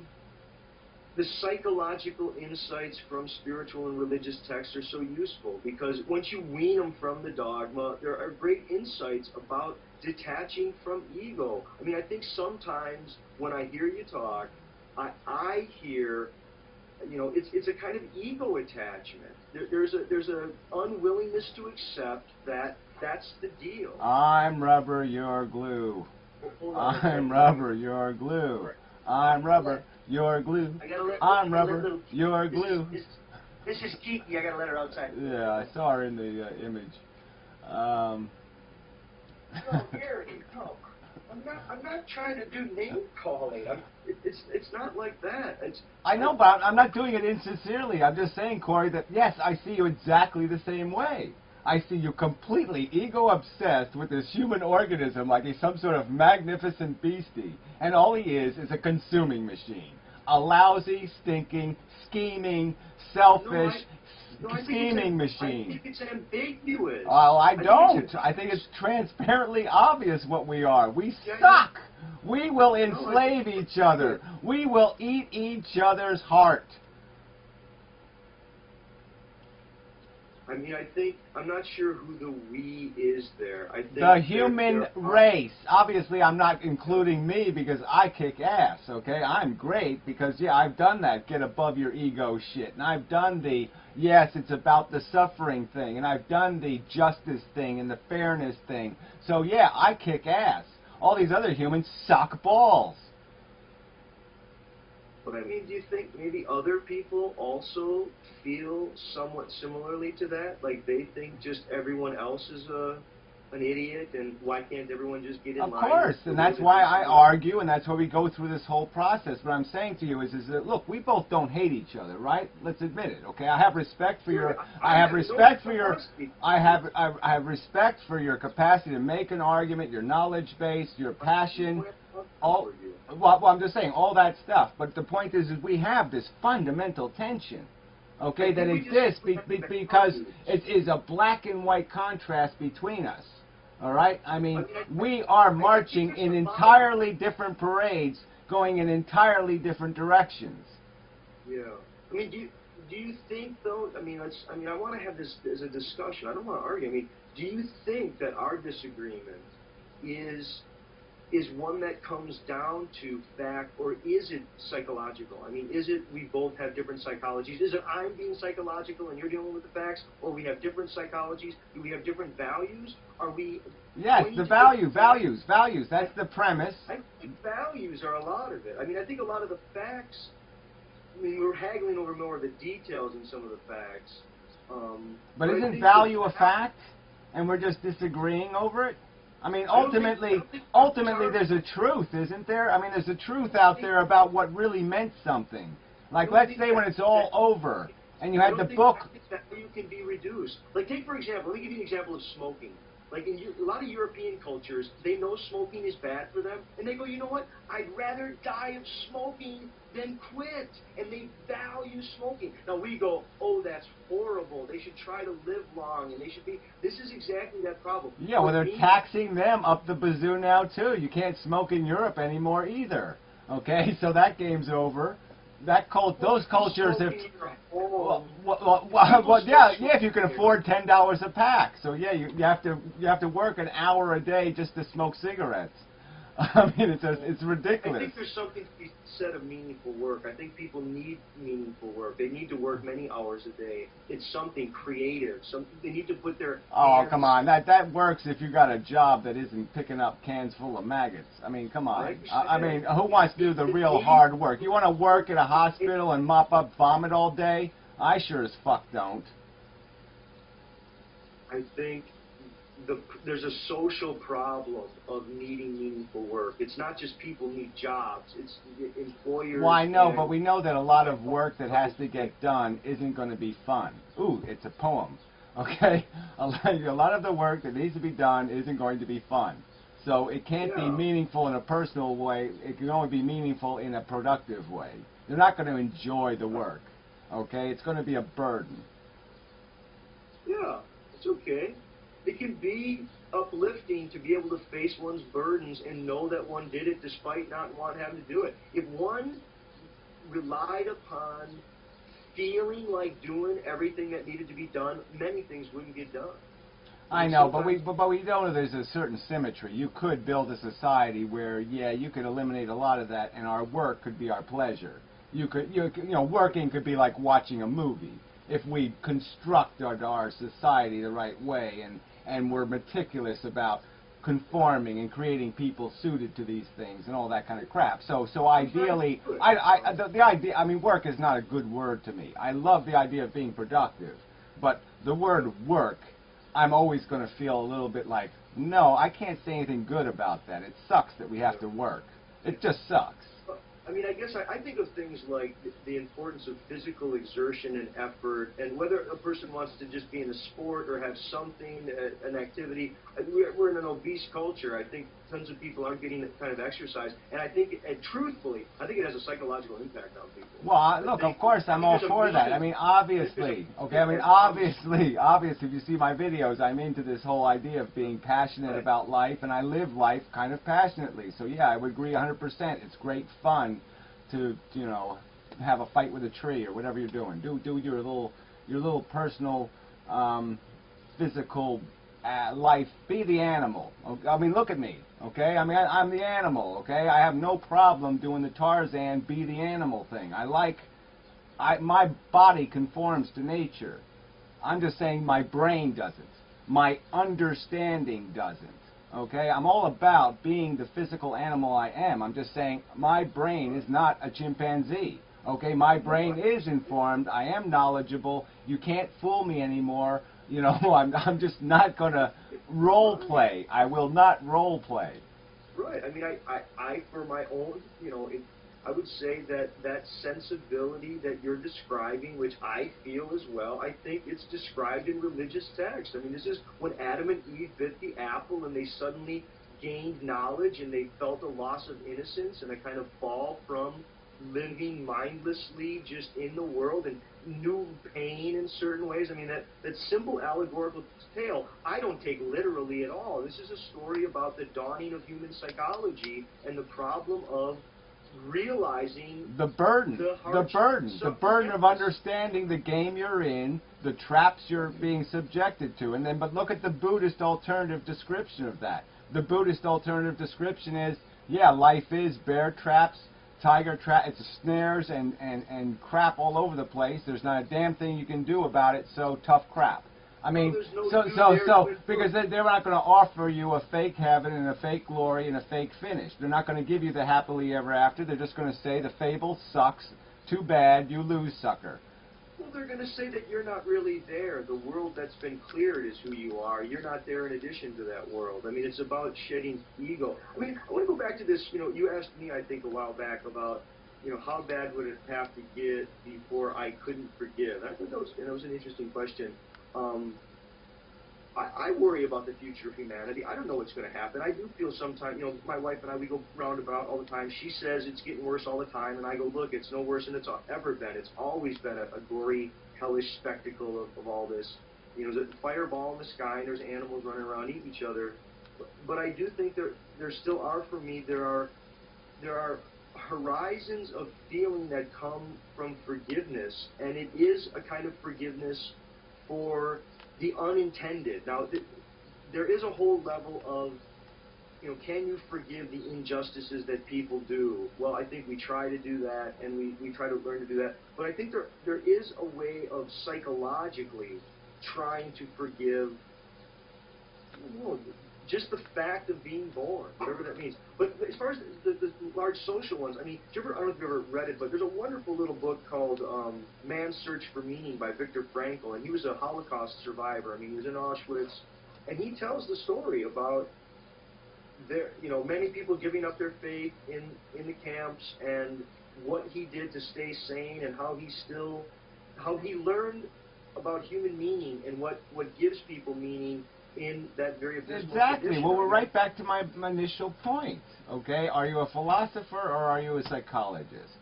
psychological insights from spiritual and religious texts are so useful, because once you wean them from the dogma, there are great insights about detaching from ego. I mean, I think sometimes when I hear you talk, I hear, it's a kind of ego attachment. There's a unwillingness to accept that that's the deal. I'm rubber, you're glue. I'm rubber, you're glue. I'm rubber, you're glue. I'm rubber, you're glue. This is Kiki. I gotta let her outside. Yeah, I saw her in the image. Oh, Gary, oh. I'm not trying to do name calling. It's not like that. I know, but I'm not doing it insincerely. I'm just saying, Corey, that yes, I see you exactly the same way. I see you completely ego-obsessed with this human organism like he's some sort of magnificent beastie, and all he is a consuming machine. A lousy, stinking, scheming, selfish, scheming machine. I think it's ambiguous. Oh, I don't. I think it's transparently obvious what we are. We suck. We will enslave each other. We will eat each other's heart. I mean, I'm not sure who the we is there. I think the human race. Obviously, I'm not including me because I kick ass, okay? I'm great because, yeah, I've done that, get above your ego shit. And I've done the, yes, it's about the suffering thing. And I've done the justice thing and the fairness thing. So, yeah, I kick ass. All these other humans suck balls. But I mean, do you think maybe other people also feel somewhat similarly to that? Like they think just everyone else is an idiot, and why can't everyone just get in line? Of course, and that's why I argue, and that's why we go through this whole process. What I'm saying to you is that, look, we both don't hate each other, right? Let's admit it, okay? I have respect for your, I have respect for your capacity to make an argument, your knowledge base, your passion. All, well, I'm just saying all that stuff. But the point is we have this fundamental tension, okay, that exists because it is a black and white contrast between us. All right? I mean, we are marching in entirely different parades, going in entirely different directions. Yeah. I mean, do you think though? I mean, I want to have this as a discussion. I don't want to argue. I mean, do you think that our disagreement is one that comes down to fact, or is it psychological? I mean, is it we both have different psychologies? Is it I'm being psychological and you're dealing with the facts, or we have different psychologies? Do we have different values? Are we... Yes, the values. That's the premise. I think values are a lot of it. I mean, I think a lot of the facts, I mean, we're haggling over more of the details in some of the facts. But isn't value a fact, and we're just disagreeing over it? I mean, ultimately, there's a truth, isn't there? I mean, there's a truth out there about what really meant something. Like, let's say when it's all over, and you had the book... Value can be reduced. Like, take, for example, let me give you an example of smoking. Like, in a lot of European cultures, they know smoking is bad for them, and they go, you know what, I'd rather die of smoking than quit, and they value smoking. Now, we go, oh, that's horrible, they should try to live long, and they should be, this is exactly that problem. Yeah, well, they're taxing them up the bazoo now, too. You can't smoke in Europe anymore either, okay? So that game's over. Those cultures have... Well, yeah, if you can afford $10 a pack. So yeah, you have to work an hour a day just to smoke cigarettes. I mean, it's ridiculous. I think there's something to be said of meaningful work. I think people need meaningful work. They need to work many hours a day. It's something creative. They need to put their... Oh, come on. That works if you got a job that isn't picking up cans full of maggots. I mean, come on. I mean, who wants to do the real hard work? You want to work at a hospital and mop up vomit all day? I sure as fuck don't. I think there's a social problem of needing meaningful work. It's not just people need jobs. It's employers. Well, I know, but we know that a lot of work that has to get done isn't going to be fun. Ooh, it's a poem. Okay? A lot of the work that needs to be done isn't going to be fun. So it can't be meaningful in a personal way. It can only be meaningful in a productive way. They're not going to enjoy the work. Okay? It's going to be a burden. Yeah, it's okay. It can be uplifting to be able to face one's burdens and know that one did it despite not having to do it. If one relied upon feeling like doing everything that needed to be done, many things wouldn't get done. I know, but we know there's a certain symmetry. You could build a society where, yeah, you could eliminate a lot of that, and our work could be our pleasure. You know, working could be like watching a movie if we construct our society the right way and we're meticulous about conforming and creating people suited to these things and all that kind of crap. So ideally, the idea, I mean, work is not a good word to me. I love the idea of being productive, but the word work I'm always going to feel a little bit like, no, I can't say anything good about that. It sucks that we have to work. It just sucks. I mean, I guess I think of things like the importance of physical exertion and effort, and whether a person wants to just be in a sport or have something, an activity. We're in an obese culture. I think tons of people aren't getting that kind of exercise, and I think, truthfully, I think it has a psychological impact on people. Well, look, of course, I'm all for that. I mean, obviously, okay, I mean, obviously, if you see my videos, I'm into this whole idea of being passionate about life, and I live life kind of passionately. So, yeah, I would agree 100%. It's great fun to, you know, have a fight with a tree or whatever you're doing. Do your little personal, physical life. Be the animal. I mean, look at me, okay? I mean, I'm the animal, okay? I have no problem doing the Tarzan, be the animal thing. My body conforms to nature. I'm just saying my brain doesn't. My understanding doesn't. Okay, I'm all about being the physical animal I am. I'm just saying my brain is not a chimpanzee. Okay, my brain is informed. I am knowledgeable. You can't fool me anymore. You know, I'm just not going to role play. I will not role play. Right. I mean, I for my own, you know, I would say that sensibility that you're describing, which I feel as well, I think it's described in religious texts. I mean, this is when Adam and Eve bit the apple and they suddenly gained knowledge and they felt a loss of innocence and a kind of fall from living mindlessly just in the world and knew pain in certain ways. I mean, that simple allegorical tale, I don't take literally at all. This is a story about the dawning of human psychology and the problem of realizing the burden of understanding the game you're in, the traps you're being subjected to. And then, but look at the Buddhist alternative description of that. The Buddhist alternative description is, yeah, life is bear traps, tiger traps, it's snares and crap all over the place. There's not a damn thing you can do about it, so tough crap. I mean, because they're not going to offer you a fake heaven and a fake glory and a fake finish. They're not going to give you the happily ever after. They're just going to say the fable sucks. Too bad, you lose, sucker. Well, they're going to say that you're not really there. The world that's been cleared is who you are. You're not there in addition to that world. I mean, it's about shedding ego. I mean, I want to go back to this. You know, you asked me, I think, a while back about, you know, how bad would it have to get before I couldn't forgive? I think that was an interesting question. I worry about the future of humanity. I don't know what's going to happen. I do feel sometimes, you know, my wife and I, we go roundabout all the time. She says it's getting worse all the time, and I go, look, it's no worse than it's ever been. It's always been a gory, hellish spectacle of all this. You know, there's a fireball in the sky, and there's animals running around eating each other. But I do think there still are, for me, there are horizons of feeling that come from forgiveness, and it is a kind of forgiveness for the unintended. Now, there is a whole level of, you know, can you forgive the injustices that people do? Well, I think we try to do that, and we try to learn to do that. But I think there is a way of psychologically trying to forgive, you know, just the fact of being born, whatever that means. But as far as the large social ones, I mean, I don't know if you've ever read it, but there's a wonderful little book called Man's Search for Meaning by Viktor Frankl, and he was a Holocaust survivor. I mean, he was in Auschwitz, and he tells the story about many people giving up their faith in the camps and what he did to stay sane and how he learned about human meaning and what gives people meaning in that very abysmal condition. Well, we're right back to my initial point, okay? Are you a philosopher or are you a psychologist?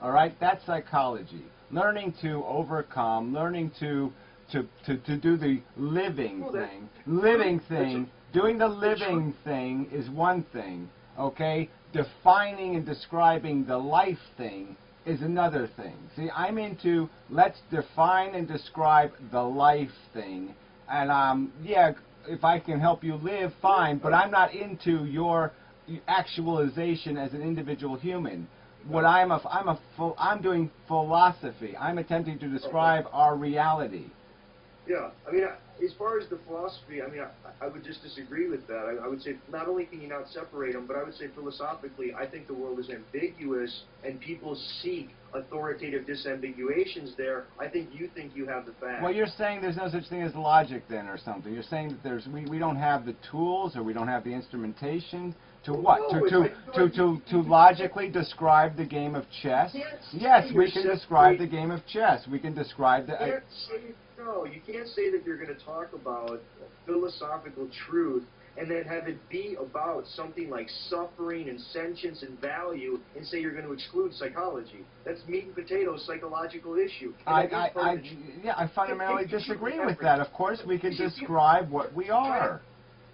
All right? That's psychology. Learning to overcome, learning to do the living thing. Doing the living thing is one thing, okay? Defining and describing the life thing is another thing. See, I'm into let's define and describe the life thing. And, yeah, if I can help you live, fine, but I'm not into your actualization as an individual human. What I'm doing philosophy. I'm attempting to describe our reality. Yeah, I mean, as far as the philosophy, I mean, I would just disagree with that. I would say not only can you not separate them, but I would say philosophically, I think the world is ambiguous, and people seek authoritative disambiguations there. I think you have the facts. Well, you're saying there's no such thing as logic then, or something. You're saying that we don't have the tools, or we don't have the instrumentation to what? To logically describe the game of chess? Yes, we can describe the game of chess. We can describe the... No, you can't say that you're going to talk about philosophical truth and then have it be about something like suffering and sentience and value and say you're going to exclude psychology. That's meat and potatoes psychological issue. I fundamentally disagree with that. Of course, we can describe what we are.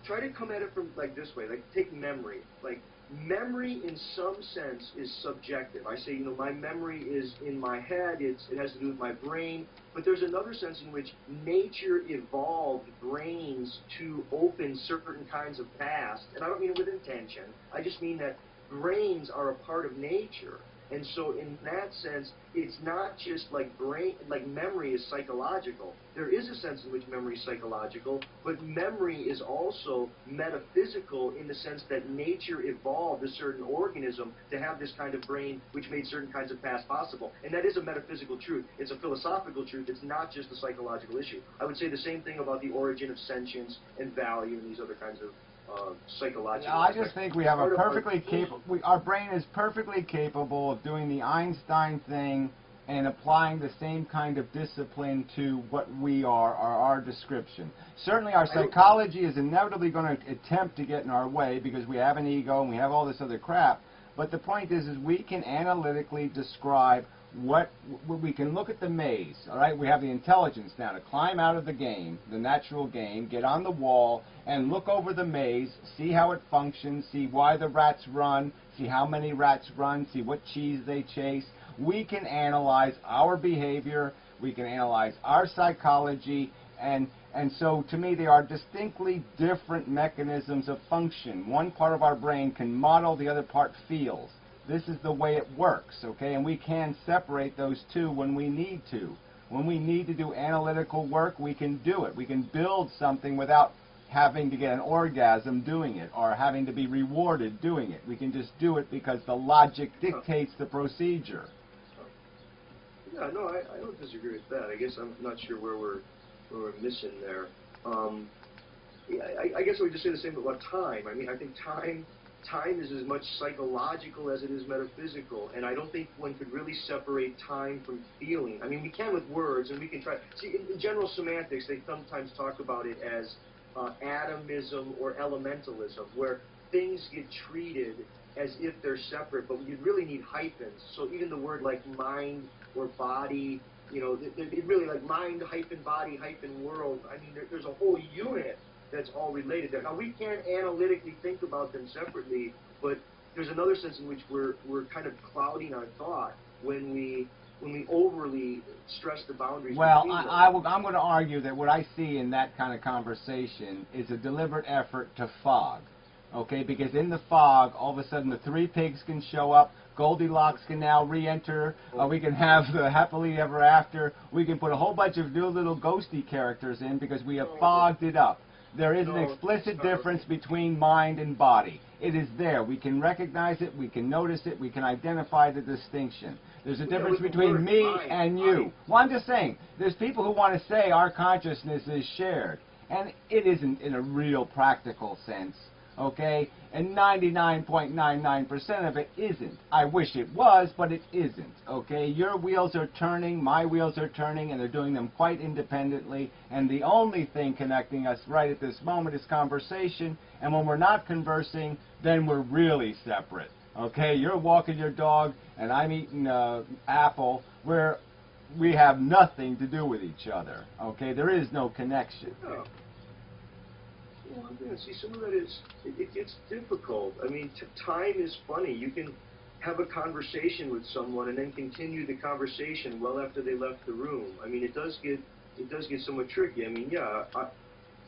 Try to come at it from like this way. Like take memory. Like memory in some sense is subjective. I say, my memory is in my head. It has to do with my brain. But there's another sense in which nature evolved brains to open certain kinds of paths. And I don't mean it with intention. I just mean that brains are a part of nature. And so in that sense, it's not just like memory is psychological. There is a sense in which memory is psychological, but memory is also metaphysical in the sense that nature evolved a certain organism to have this kind of brain which made certain kinds of paths possible. And that is a metaphysical truth. It's a philosophical truth. It's not just a psychological issue. I would say the same thing about the origin of sentience and value and these other kinds of psychological. I just think we have a perfectly capable. Our brain is perfectly capable of doing the Einstein thing and applying the same kind of discipline to what we are, or our description. Certainly, our psychology is inevitably going to attempt to get in our way because we have an ego and we have all this other crap. But the point is we can analytically describe what we can look at the maze, all right? We have the intelligence now to climb out of the game, the natural game, get on the wall and look over the maze, see how it functions, see why the rats run, see how many rats run, see what cheese they chase. We can analyze our behavior, we can analyze our psychology, and so to me they are distinctly different mechanisms of function. One part of our brain can model, the other part feels. This is the way it works, okay? And we can separate those two when we need to. When we need to do analytical work, we can do it. We can build something without having to get an orgasm doing it or having to be rewarded doing it. We can just do it because the logic dictates the procedure. Yeah, no, I don't disagree with that. I guess I'm not sure where we're missing there. I guess I would just say the same about time. I mean, I think time is as much psychological as it is metaphysical, and I don't think one could really separate time from feeling. I mean, we can with words, and we can try. See, in general semantics, they sometimes talk about it as atomism or elementalism, where things get treated as if they're separate, but you really need hyphens. So even the word like mind or body, it really like mind hyphen body hyphen world. I mean, there's a whole unit that's all related there. Now, we can't analytically think about them separately, but there's another sense in which we're kind of clouding our thought when we overly stress the boundaries. Well, I'm going to argue that what I see in that kind of conversation is a deliberate effort to fog, okay? Because in the fog, all of a sudden the three pigs can show up, Goldilocks can now re-enter, we can have the happily ever after, we can put a whole bunch of new little ghosty characters in because we have fogged it up. There is an explicit difference between mind and body. It is there. We can recognize it, we can notice it, we can identify the distinction. There's a difference between me and you. Well, I'm just saying, there's people who want to say our consciousness is shared, and it isn't in a real practical sense, okay? And 99.99% of it isn't. I wish it was, but it isn't, okay? Your wheels are turning, my wheels are turning, and they're doing them quite independently, and the only thing connecting us right at this moment is conversation, and when we're not conversing, then we're really separate, okay? You're walking your dog, and I'm eating apple, where we have nothing to do with each other, okay? There is no connection. Oh. Well, see, some of that is, it's difficult. I mean, time is funny. You can have a conversation with someone and then continue the conversation well after they left the room. I mean, it does get somewhat tricky. I mean, yeah,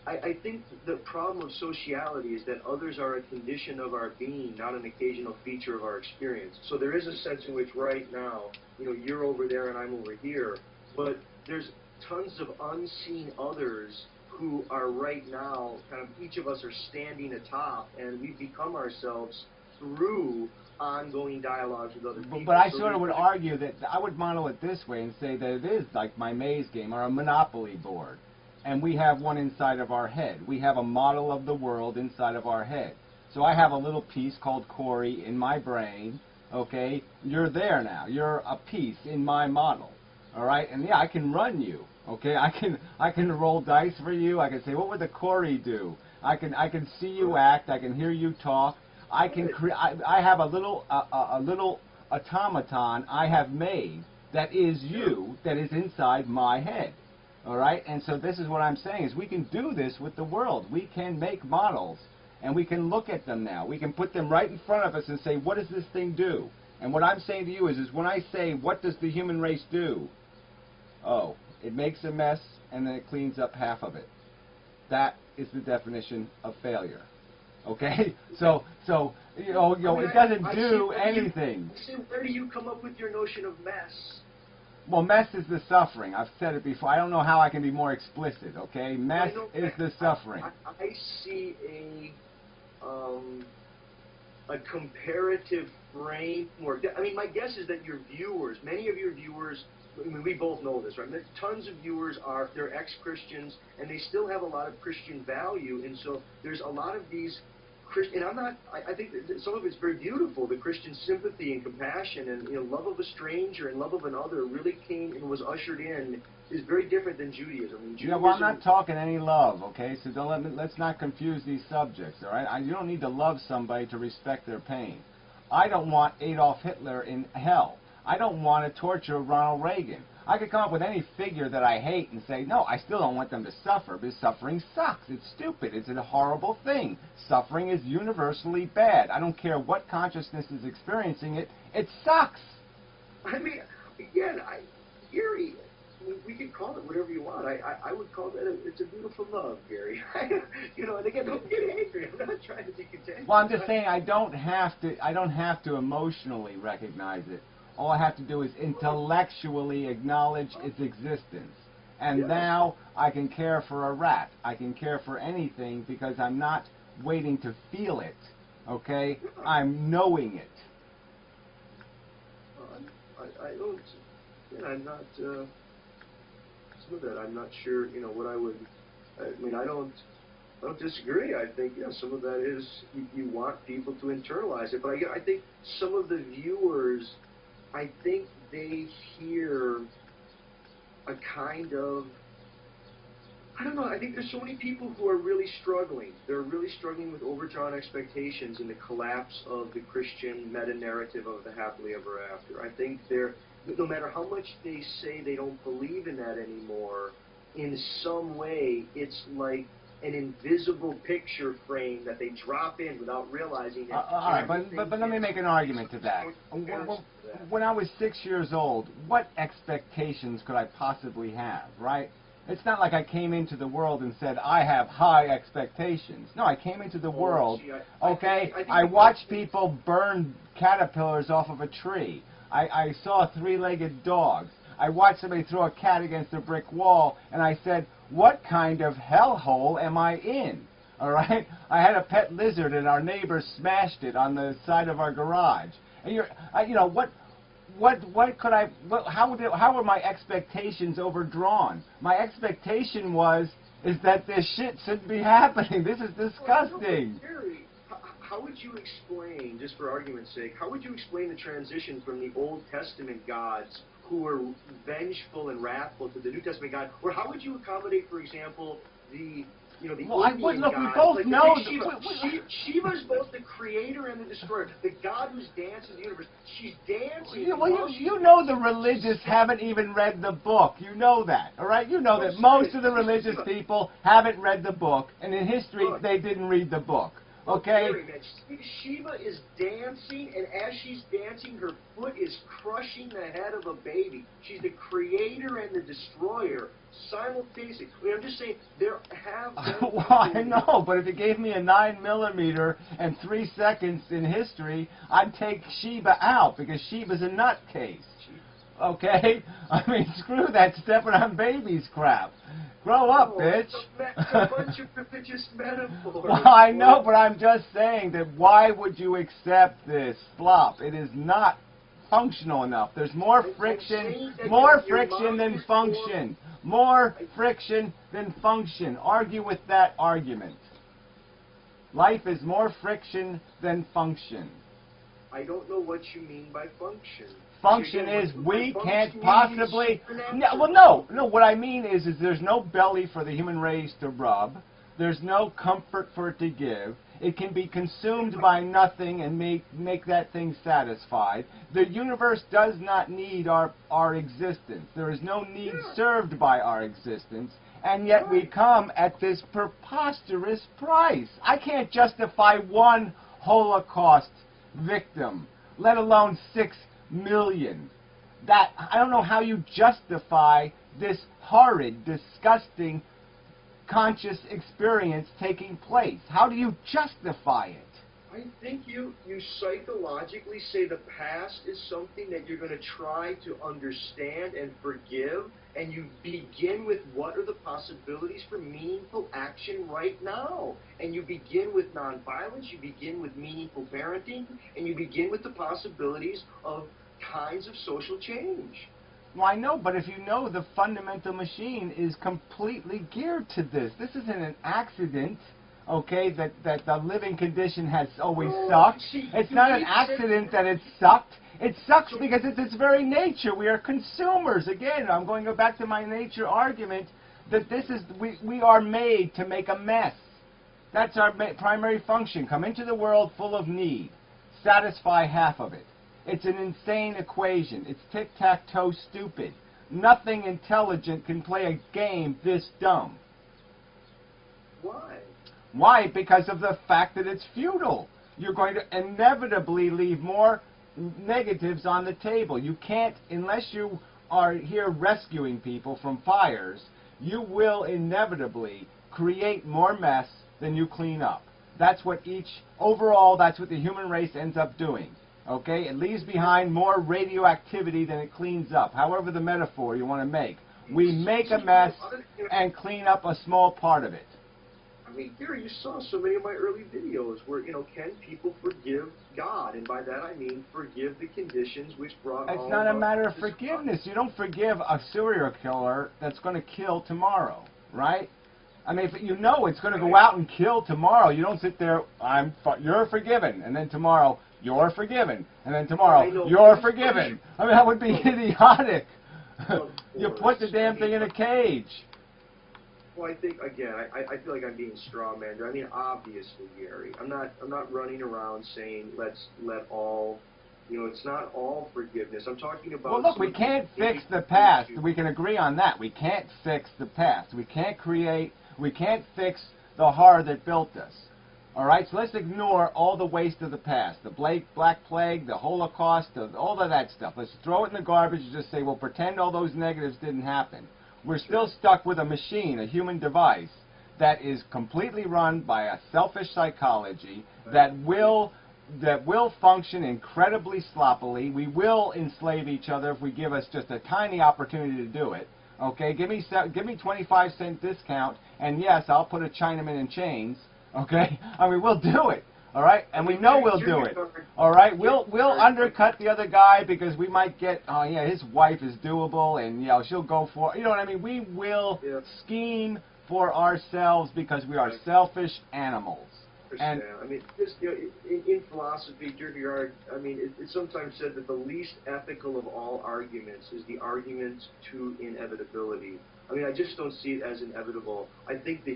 I think the problem of sociality is that others are a condition of our being, not an occasional feature of our experience. So there is a sense in which right now, you're over there and I'm over here, but there's tons of unseen others who are right now, kind of each of us are standing atop, and we've become ourselves through ongoing dialogues with other people. But I sort of would argue that I would model it this way and say that it is like my maze game or a Monopoly board. And we have one inside of our head. We have a model of the world inside of our head. So I have a little piece called Corey in my brain, okay? You're there now. You're a piece in my model, all right? And yeah, I can run you, okay? I can roll dice for you. I can say, what would the Corey do? I can see you act. I can hear you talk. I can I have a little automaton I have made that is you, that is inside my head. All right? And so this is what I'm saying is we can do this with the world. We can make models, and we can look at them now. We can put them right in front of us and say, what does this thing do? And what I'm saying to you is when I say, what does the human race do? Oh, it makes a mess, and then it cleans up half of it. That is the definition of failure. Okay? So it doesn't do anything. Where do you come up with your notion of mess? Well, mess is the suffering. I've said it before. I don't know how I can be more explicit, okay? Mess is the suffering. I see a comparative framework. I mean, my guess is that your viewers, many of your viewers, I mean, we both know this, right? Tons of viewers they're ex-Christians, and they still have a lot of Christian value, and so there's a lot of these Christian, and I think that some of it's very beautiful. The Christian sympathy and compassion and love of a stranger and love of another really came and was ushered in is very different than Judaism. Well, I'm not talking any love, okay? So let's not confuse these subjects, all right? You don't need to love somebody to respect their pain. I don't want Adolf Hitler in hell. I don't want to torture Ronald Reagan. I could come up with any figure that I hate and say, no, I still don't want them to suffer, because suffering sucks. It's stupid. It's a horrible thing. Suffering is universally bad. I don't care what consciousness is experiencing it. It sucks. I mean, again, Gary, we can call it whatever you want. I would call that it's a beautiful love, Gary. And again, don't get angry. I'm not trying to be contentious. Well, I'm just saying I don't have to emotionally recognize it. All I have to do is intellectually acknowledge its existence. And now I can care for a rat. I can care for anything because I'm not waiting to feel it, okay? I'm knowing it. I don't, I'm not, some of that I'm not sure, what I would, I mean, I don't disagree. I think, some of that is, you want people to internalize it. But I think some of the viewers, I think they hear a kind of, I don't know, I think there's so many people who are really struggling. They're really struggling with overdrawn expectations and the collapse of the Christian meta-narrative of the happily ever after. I think no matter how much they say they don't believe in that anymore, in some way it's like an invisible picture frame that they drop in without realizing it. All right, but let me make an argument to that. When I was 6 years old, what expectations could I possibly have, right? It's not like I came into the world and said, I have high expectations. No, I came into the world, okay? I watched people burn caterpillars off of a tree. I saw three-legged dogs. I watched somebody throw a cat against a brick wall, and I said, what kind of hellhole am I in? All right? I had a pet lizard, and our neighbor smashed it on the side of our garage. And how were my expectations overdrawn? My expectation is that this shit shouldn't be happening. This is disgusting. Gary, how would you explain, just for argument's sake, how would you explain the transition from the Old Testament gods who were vengeful and wrathful to the New Testament God? Or how would you accommodate, for example, the Indian gods? We both know. Shiva's both the creator and the destroyer. The God who's dancing the universe. She's dancing. You know the religious haven't even read the book. You know that, all right? You know that most of the religious people haven't read the book, and in history they didn't read the book. Okay? Shiva is dancing, and as she's dancing, her foot is crushing the head of a baby. She's the creator and the destroyer simultaneously. I mean, I'm just saying, there have been... Well, I know, but if you gave me a 9mm and 3 seconds in history, I'd take Shiva out, because Shiva's a nutcase. Okay? I mean, screw that stepping on babies crap. Grow up, No, bitch. it's a bunch of religious metaphors. Well, I know, but I'm just saying that why would you accept this flop? It is not functional enough. There's more friction than function. More friction than function. Argue with that argument. Life is more friction than function. I don't know what you mean by function. Function is we can't possibly... No, what I mean is there's no belly for the human race to rub. There's no comfort for it to give. It can be consumed by nothing and make that thing satisfied. The universe does not need our existence. There is no need served by our existence. And yet we come at this preposterous price. I can't justify one Holocaust victim, let alone 6 million. That I don't know how you justify this horrid, disgusting, conscious experience taking place. How do you justify it? I think you psychologically say the past is something that you're going to try to understand and forgive, and you begin with what are the possibilities for meaningful action right now. And you begin with nonviolence, you begin with meaningful parenting, and you begin with the possibilities of kinds of social change. Well, I know, but if you know the fundamental machine is completely geared to this. This isn't an accident, okay, that the living condition has always sucked. It's not an accident that it sucked. It sucks because it's its very nature. We are consumers. Again, I'm going to go back to my nature argument that this is, we are made to make a mess. That's our primary function. Come into the world full of need. Satisfy half of it. It's an insane equation. It's tic-tac-toe stupid. Nothing intelligent can play a game this dumb. Why? Why? Because of the fact that it's futile. You're going to inevitably leave more negatives on the table. You can't, unless you are here rescuing people from fires, you will inevitably create more mess than you clean up. That's what overall, that's what the human race ends up doing. Okay? It leaves behind more radioactivity than it cleans up. However the metaphor you want to make. We make a mess and clean up a small part of it. I mean, Gary, you saw so many of my early videos where, can people forgive God? And by that I mean forgive the conditions which brought It's not a matter of forgiveness. You don't forgive a serial killer that's going to kill tomorrow, right? I mean, if you know it's going to go out and kill tomorrow, you don't sit there, you're forgiven, and then tomorrow, you're forgiven, and then tomorrow, you're forgiven. I mean, that would be idiotic. You put the damn thing in a cage. Well, I think, again, I feel like I'm being strawmanned. I mean, obviously, Gary, I'm not running around saying let all, it's not all forgiveness. I'm talking about... Well, look, we can't fix the past. We can agree on that. We can't fix the past. We can't fix the horror that built us. All right, so let's ignore all the waste of the past, the Black Plague, the Holocaust, all of that stuff. Let's throw it in the garbage and just say, well, pretend all those negatives didn't happen. We're still stuck with a machine, a human device, that is completely run by a selfish psychology that will function incredibly sloppily. We will enslave each other if we give us just a tiny opportunity to do it. Okay, give me 25-cent discount, and yes, I'll put a Chinaman in chains. Okay, I mean, we'll do it. All right, and we know we'll do it. All right, we'll undercut the other guy because we might get, oh yeah, his wife is doable, and she'll go for, what I mean. We will scheme for ourselves because we are selfish animals. And I mean, just, in philosophy, Kierkegaard, I mean, it's sometimes said that the least ethical of all arguments is the argument to inevitability. I mean, I just don't see it as inevitable. I think the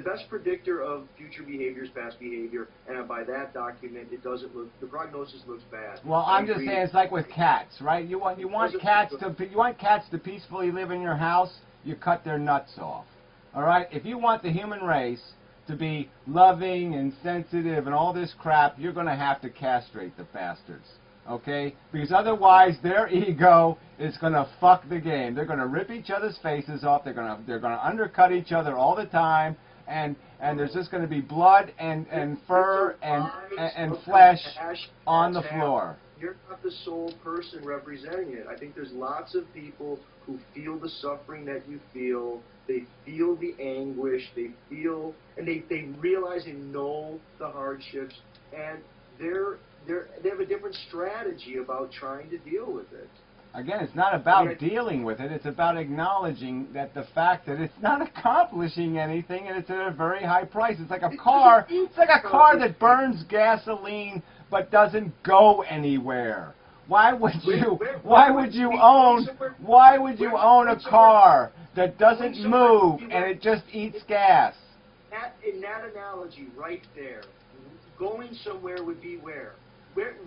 best predictor of future behavior is past behavior, and by that document, the prognosis looks bad. Well, I'm just saying, it's like with cats, right? You want cats to peacefully live in your house, you cut their nuts off. All right? If you want the human race to be loving and sensitive and all this crap, you're going to have to castrate the bastards. Okay? Because otherwise their ego is going to fuck the game. They're going to rip each other's faces off. They're going to undercut each other all the time, and there's just going to be blood and fur and flesh on the floor. you're not the sole person representing it. I think there's lots of people who feel the suffering that you feel. They feel the anguish. They feel, and they realize and know the hardships, and they have a different strategy about trying to deal with it. Again, it's not about dealing with it. It's about acknowledging that the fact that it's not accomplishing anything and it's at a very high price. It's like a car. It's like a car that burns gasoline but doesn't go anywhere. Why would you own a car that doesn't move and it just eats gas? In that analogy right there, going somewhere would be where?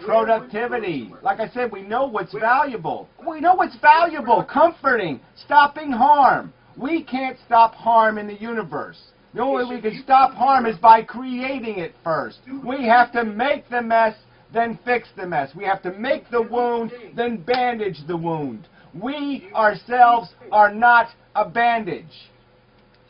Productivity. Like I said, we know what's valuable. We know what's valuable. Comforting. Stopping harm. We can't stop harm in the universe. The only way we can stop harm is by creating it first. We have to make the mess, then fix the mess. We have to make the wound, then bandage the wound. We ourselves are not a bandage.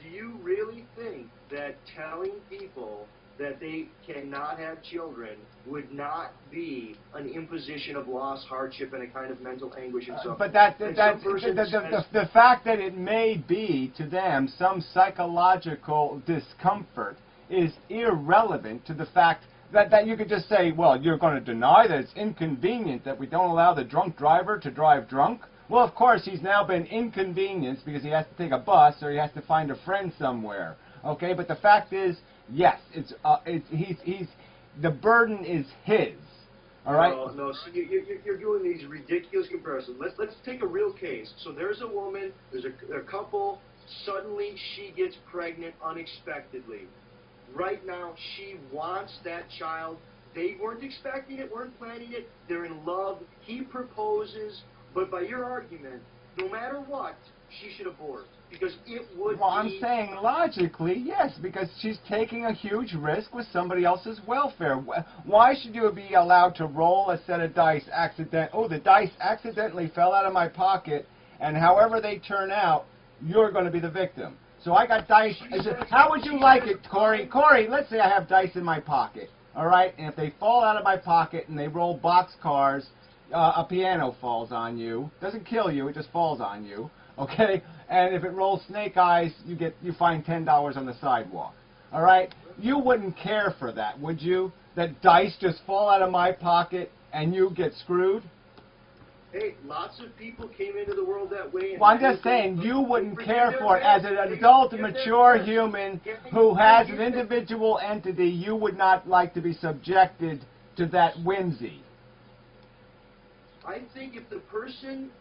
Do you really think that telling people that they cannot have children would not be an imposition of loss, hardship, and a kind of mental anguish and suffering? But the fact that it may be to them some psychological discomfort is irrelevant to the fact that you could just say, well, you're going to deny that it's inconvenient that we don't allow the drunk driver to drive drunk? Well, of course, he's now been inconvenienced because he has to take a bus or he has to find a friend somewhere. Okay, but the fact is, yes, the burden is his. All right. No. So you're doing these ridiculous comparisons. Let's take a real case. So there's a woman, there's a couple. Suddenly she gets pregnant unexpectedly. Right now she wants that child. They weren't expecting it, weren't planning it. They're in love. He proposes, but by your argument, no matter what, she should abort. Because it would Well, I'm saying logically, yes, because she's taking a huge risk with somebody else's welfare. Why should you be allowed to roll a set of dice Oh, the dice accidentally fell out of my pocket, and however they turn out, you're going to be the victim. So I got dice. How would you like it, Corey? Corey, let's say I have dice in my pocket, all right? And if they fall out of my pocket and they roll boxcars, a piano falls on you. Doesn't kill you, it just falls on you. Okay, and if it rolls snake eyes, you find $10 on the sidewalk. All right, you wouldn't care for that, would you? That dice just fall out of my pocket and you get screwed? Hey, lots of people came into the world that way. Well, I'm just saying you wouldn't care for it as an adult, mature human who has an individual entity. You would not like to be subjected to that whimsy. I think if the person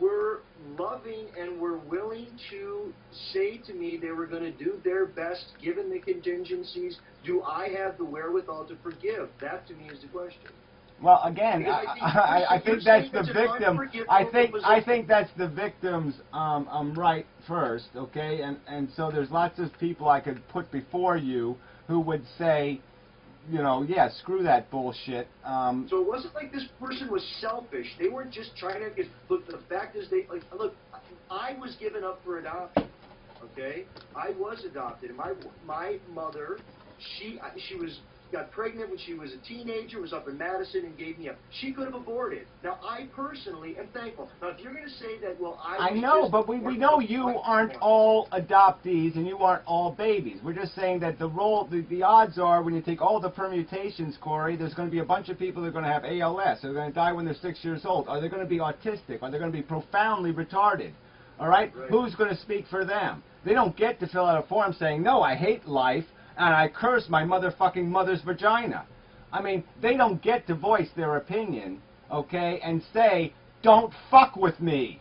were loving and were willing to say to me they were going to do their best given the contingencies, do I have the wherewithal to forgive? That to me is the question. Well, again, I think that's the victim. I think that's the victim's right first, okay? And so there's lots of people I could put before you who would say, you know, yeah, screw that bullshit. So it wasn't like this person was selfish. They weren't just trying to get. Look, the fact is, look. I was given up for adoption. Okay, I was adopted. And my mother, she got pregnant when she was a teenager, was up in Madison, and gave me up. She could have aborted. Now, I personally am thankful. Now, if you're going to say that, well, I know, but we know you aren't all adoptees and you aren't all babies. We're just saying that the odds are when you take all the permutations, Corey, there's going to be a bunch of people that are going to have ALS. They're going to die when they're 6 years old. Are they going to be autistic? Are they going to be profoundly retarded? All right? Who's going to speak for them? They don't get to fill out a form saying, no, I hate life, and I curse my motherfucking mother's vagina. I mean, they don't get to voice their opinion, okay, and say, don't fuck with me.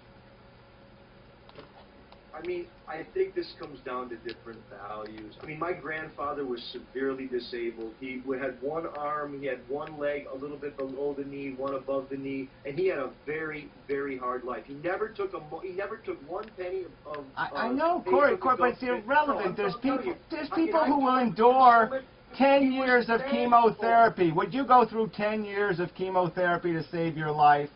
I mean, I think this comes down to different values. I mean, my grandfather was severely disabled. He had one arm, he had one leg a little bit below the knee, one above the knee, and he had a very, very hard life. He never took one penny of I know, Corey, but it's irrelevant. There's people who will endure 10 years of chemotherapy. Would you go through 10 years of chemotherapy to save your life?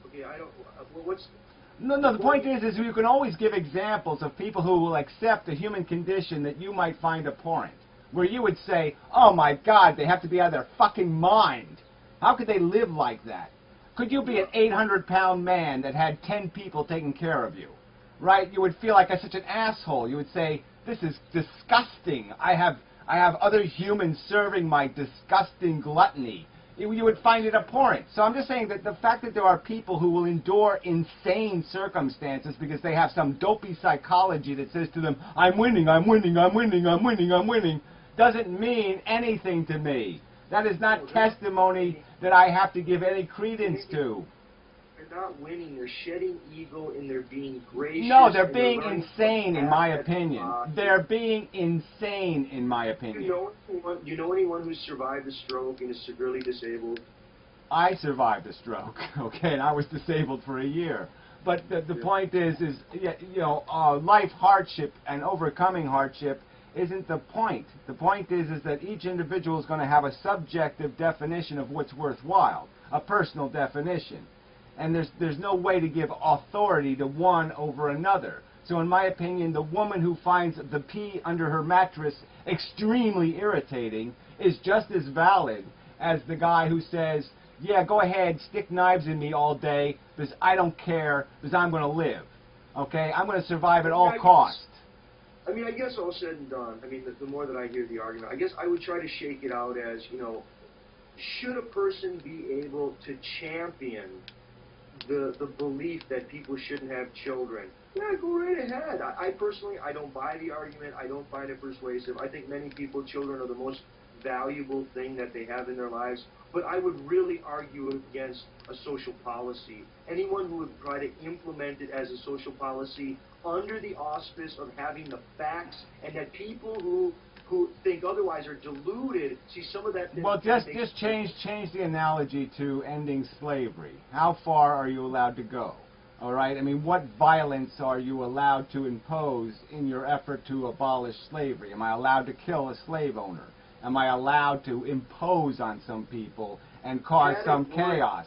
Okay, I don't. What's No, the point is you can always give examples of people who will accept a human condition that you might find abhorrent. where you would say, oh my God, they have to be out of their fucking mind. How could they live like that? Could you be an 800-pound man that had 10 people taking care of you? Right? You would feel like such an asshole. You would say, this is disgusting. I have other humans serving my disgusting gluttony. You would find it abhorrent. So I'm just saying that the fact that there are people who will endure insane circumstances because they have some dopey psychology that says to them, I'm winning, I'm winning, I'm winning, I'm winning, I'm winning, doesn't mean anything to me. That is not testimony that I have to give any credence to. They're not winning. They're shedding ego and they're being gracious. No, they're being insane, in my opinion. They're being insane, in my opinion. You know anyone who's survived a stroke and is severely disabled? I survived a stroke, okay, and I was disabled for a year. But the point is you know, life hardship and overcoming hardship isn't the point. The point is that each individual is going to have a subjective definition of what's worthwhile, a personal definition. And there's no way to give authority to one over another. So in my opinion, the woman who finds the pee under her mattress extremely irritating is just as valid as the guy who says, yeah, go ahead, stick knives in me all day because I don't care because I'm going to live. Okay? I'm going to survive at all costs. I mean, I guess all said and done, I mean, the more that I hear the argument, I guess I would try to shake it out as, you know, should a person be able to champion the belief that people shouldn't have children? Yeah, go right ahead. I personally, I don't buy the argument. I don't find it persuasive. I think many people, children are the most valuable thing that they have in their lives. But I would really argue against a social policy. Anyone who would try to implement it as a social policy under the auspice of having the facts, and that people who think otherwise are deluded. See, some of that... Well, just change the analogy to ending slavery. How far are you allowed to go? All right? I mean, what violence are you allowed to impose in your effort to abolish slavery? Am I allowed to kill a slave owner? Am I allowed to impose on some people and cause some chaos?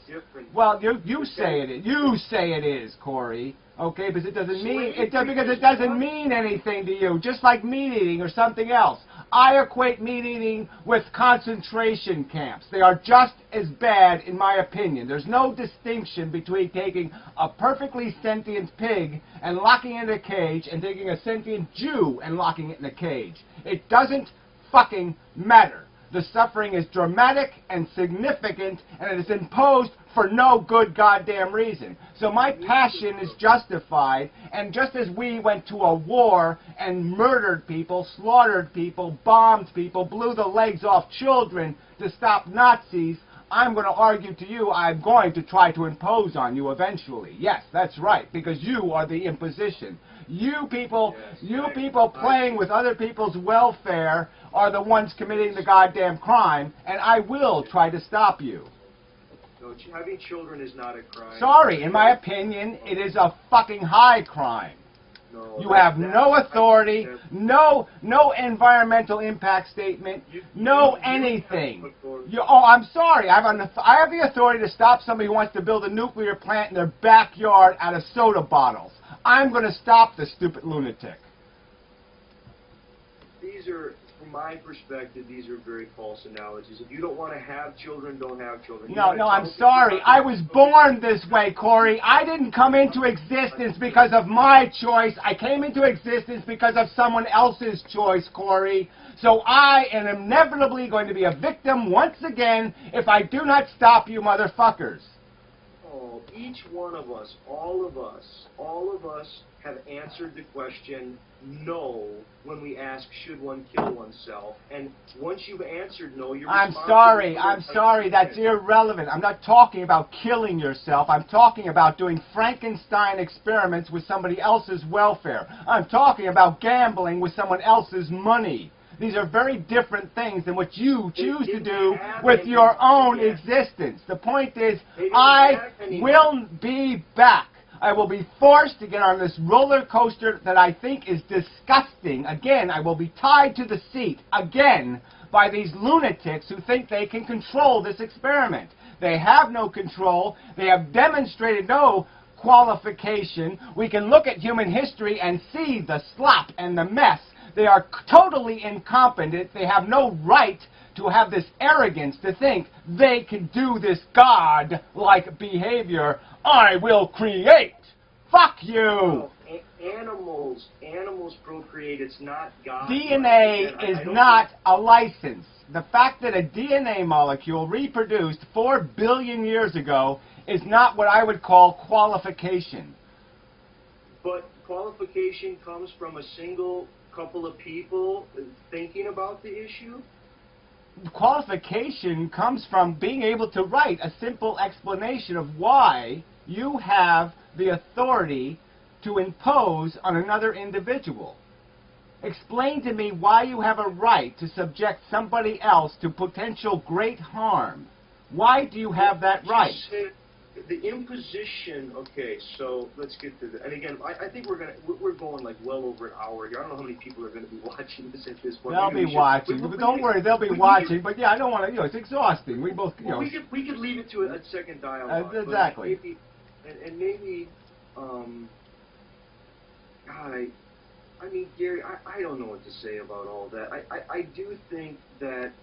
Well, you say it is. You say it is, Corey. Okay, because it doesn't mean because it doesn't mean anything to you. Just like meat eating or something else. I equate meat eating with concentration camps. They are just as bad, in my opinion. There's no distinction between taking a perfectly sentient pig and locking it in a cage and taking a sentient Jew and locking it in a cage. It doesn't fucking matter. The suffering is dramatic and significant, and it is imposed for no good goddamn reason. So my passion is justified, and just as we went to a war and murdered people, slaughtered people, bombed people, blew the legs off children to stop Nazis, I'm going to argue to you I'm going to try to impose on you eventually. Yes, that's right, because you are the imposition. You people playing with other people's welfare are the ones committing the goddamn crime, and I will try to stop you. No, having children is not a crime. Sorry, in my opinion, it is a fucking high crime. No, you have no authority, no environmental impact statement, no anything. Oh, I'm sorry. I have the authority to stop somebody who wants to build a nuclear plant in their backyard out of soda bottles. I'm going to stop the stupid lunatic. These are, from my perspective, these are very false analogies. If you don't want to have children, don't have children. No, I'm sorry. I was born this way, Corey. I didn't come into existence because of my choice. I came into existence because of someone else's choice, Corey. So I am inevitably going to be a victim once again if I do not stop you motherfuckers. Oh, each one of us, all of us have answered the question no when we ask should one kill oneself. And once you've answered no, you're I'm sorry, that's irrelevant. I'm not talking about killing yourself. I'm talking about doing Frankenstein experiments with somebody else's welfare. I'm talking about gambling with someone else's money. These are very different things than what you choose to do with your own existence. The point is, I will be back. I will be forced to get on this roller coaster that I think is disgusting. Again, I will be tied to the seat, again, by these lunatics who think they can control this experiment. They have no control. They have demonstrated no qualification. We can look at human history and see the slop and the mess They are totally incompetent. They have no right to have this arrogance to think they can do this God-like behavior. I will create. Fuck you. No, animals procreate. It's not God. DNA Again, is not a license. The fact that a DNA molecule reproduced 4 billion years ago is not what I would call qualification. But qualification comes from a single couple of people thinking about the issue? Qualification comes from being able to write a simple explanation of why you have the authority to impose on another individual. Explain to me why you have a right to subject somebody else to potential great harm. Why do you have that right? The imposition. Okay, so let's get to the. And again, I think we're going like well over an hour here. I don't know how many people are going to be watching this at this point. They'll be watching. Don't worry, they'll be watching. But yeah, I don't want to. It's exhausting. We both. We could leave it to a second dialogue. Exactly. Maybe, God, I mean, Gary, I don't know what to say about all that. I do think that,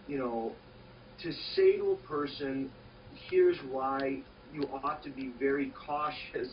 to say to a person, here's why you ought to be very cautious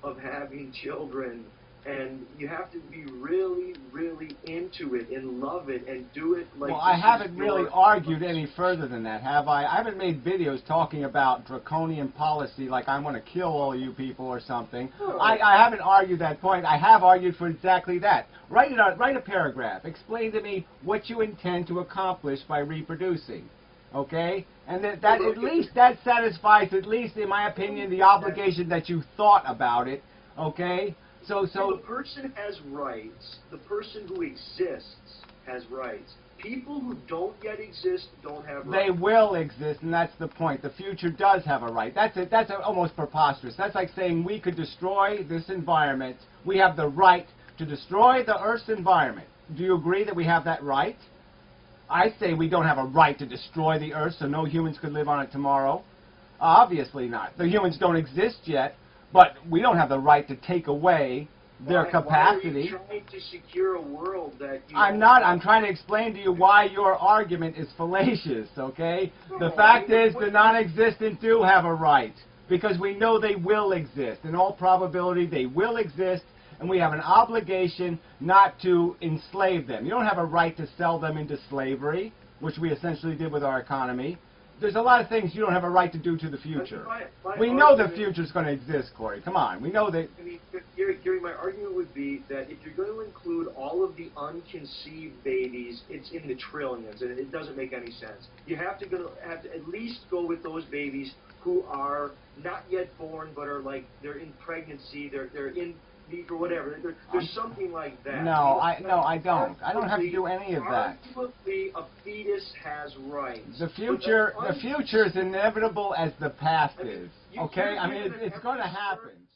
of having children, and you have to be really, really into it and love it and do it like. Well, I haven't really argued any further than that, have I? I haven't made videos talking about draconian policy like I want to kill all you people or something. Oh. I haven't argued that point. I have argued for exactly that. Write a paragraph. Explain to me what you intend to accomplish by reproducing. Okay? And that at least that satisfies, at least in my opinion, the obligation that you thought about it. Okay? So the person has rights. The person who exists has rights. People who don't yet exist don't have rights. They will exist, and that's the point. The future does have a right. That's almost preposterous. That's like saying we could destroy this environment. We have the right to destroy the Earth's environment. Do you agree that we have that right? I say we don't have a right to destroy the Earth so no humans could live on it tomorrow. Obviously not. The humans don't exist yet, but we don't have the right to take away their capacity. Why are you trying to secure a world that you I'm not. I'm trying to explain to you why your argument is fallacious, okay? The fact is the non-existent do have a right because we know they will exist. In all probability, they will exist, and we have an obligation not to enslave them. You don't have a right to sell them into slavery, which we essentially did with our economy. There's a lot of things you don't have a right to do to the future. We know the future's going to exist, Corey. Come on. We know that. I mean, Gary, my argument would be that if you're going to include all of the unconceived babies, it's in the trillions, and it doesn't make any sense. You have to at least go with those babies who are not yet born, but are like they're in pregnancy, they're in or whatever. There's something like that. No, I don't. I don't have to do any of that. Arguably, a fetus has rights. The future is inevitable as the past is. Okay, I mean it's going to happen.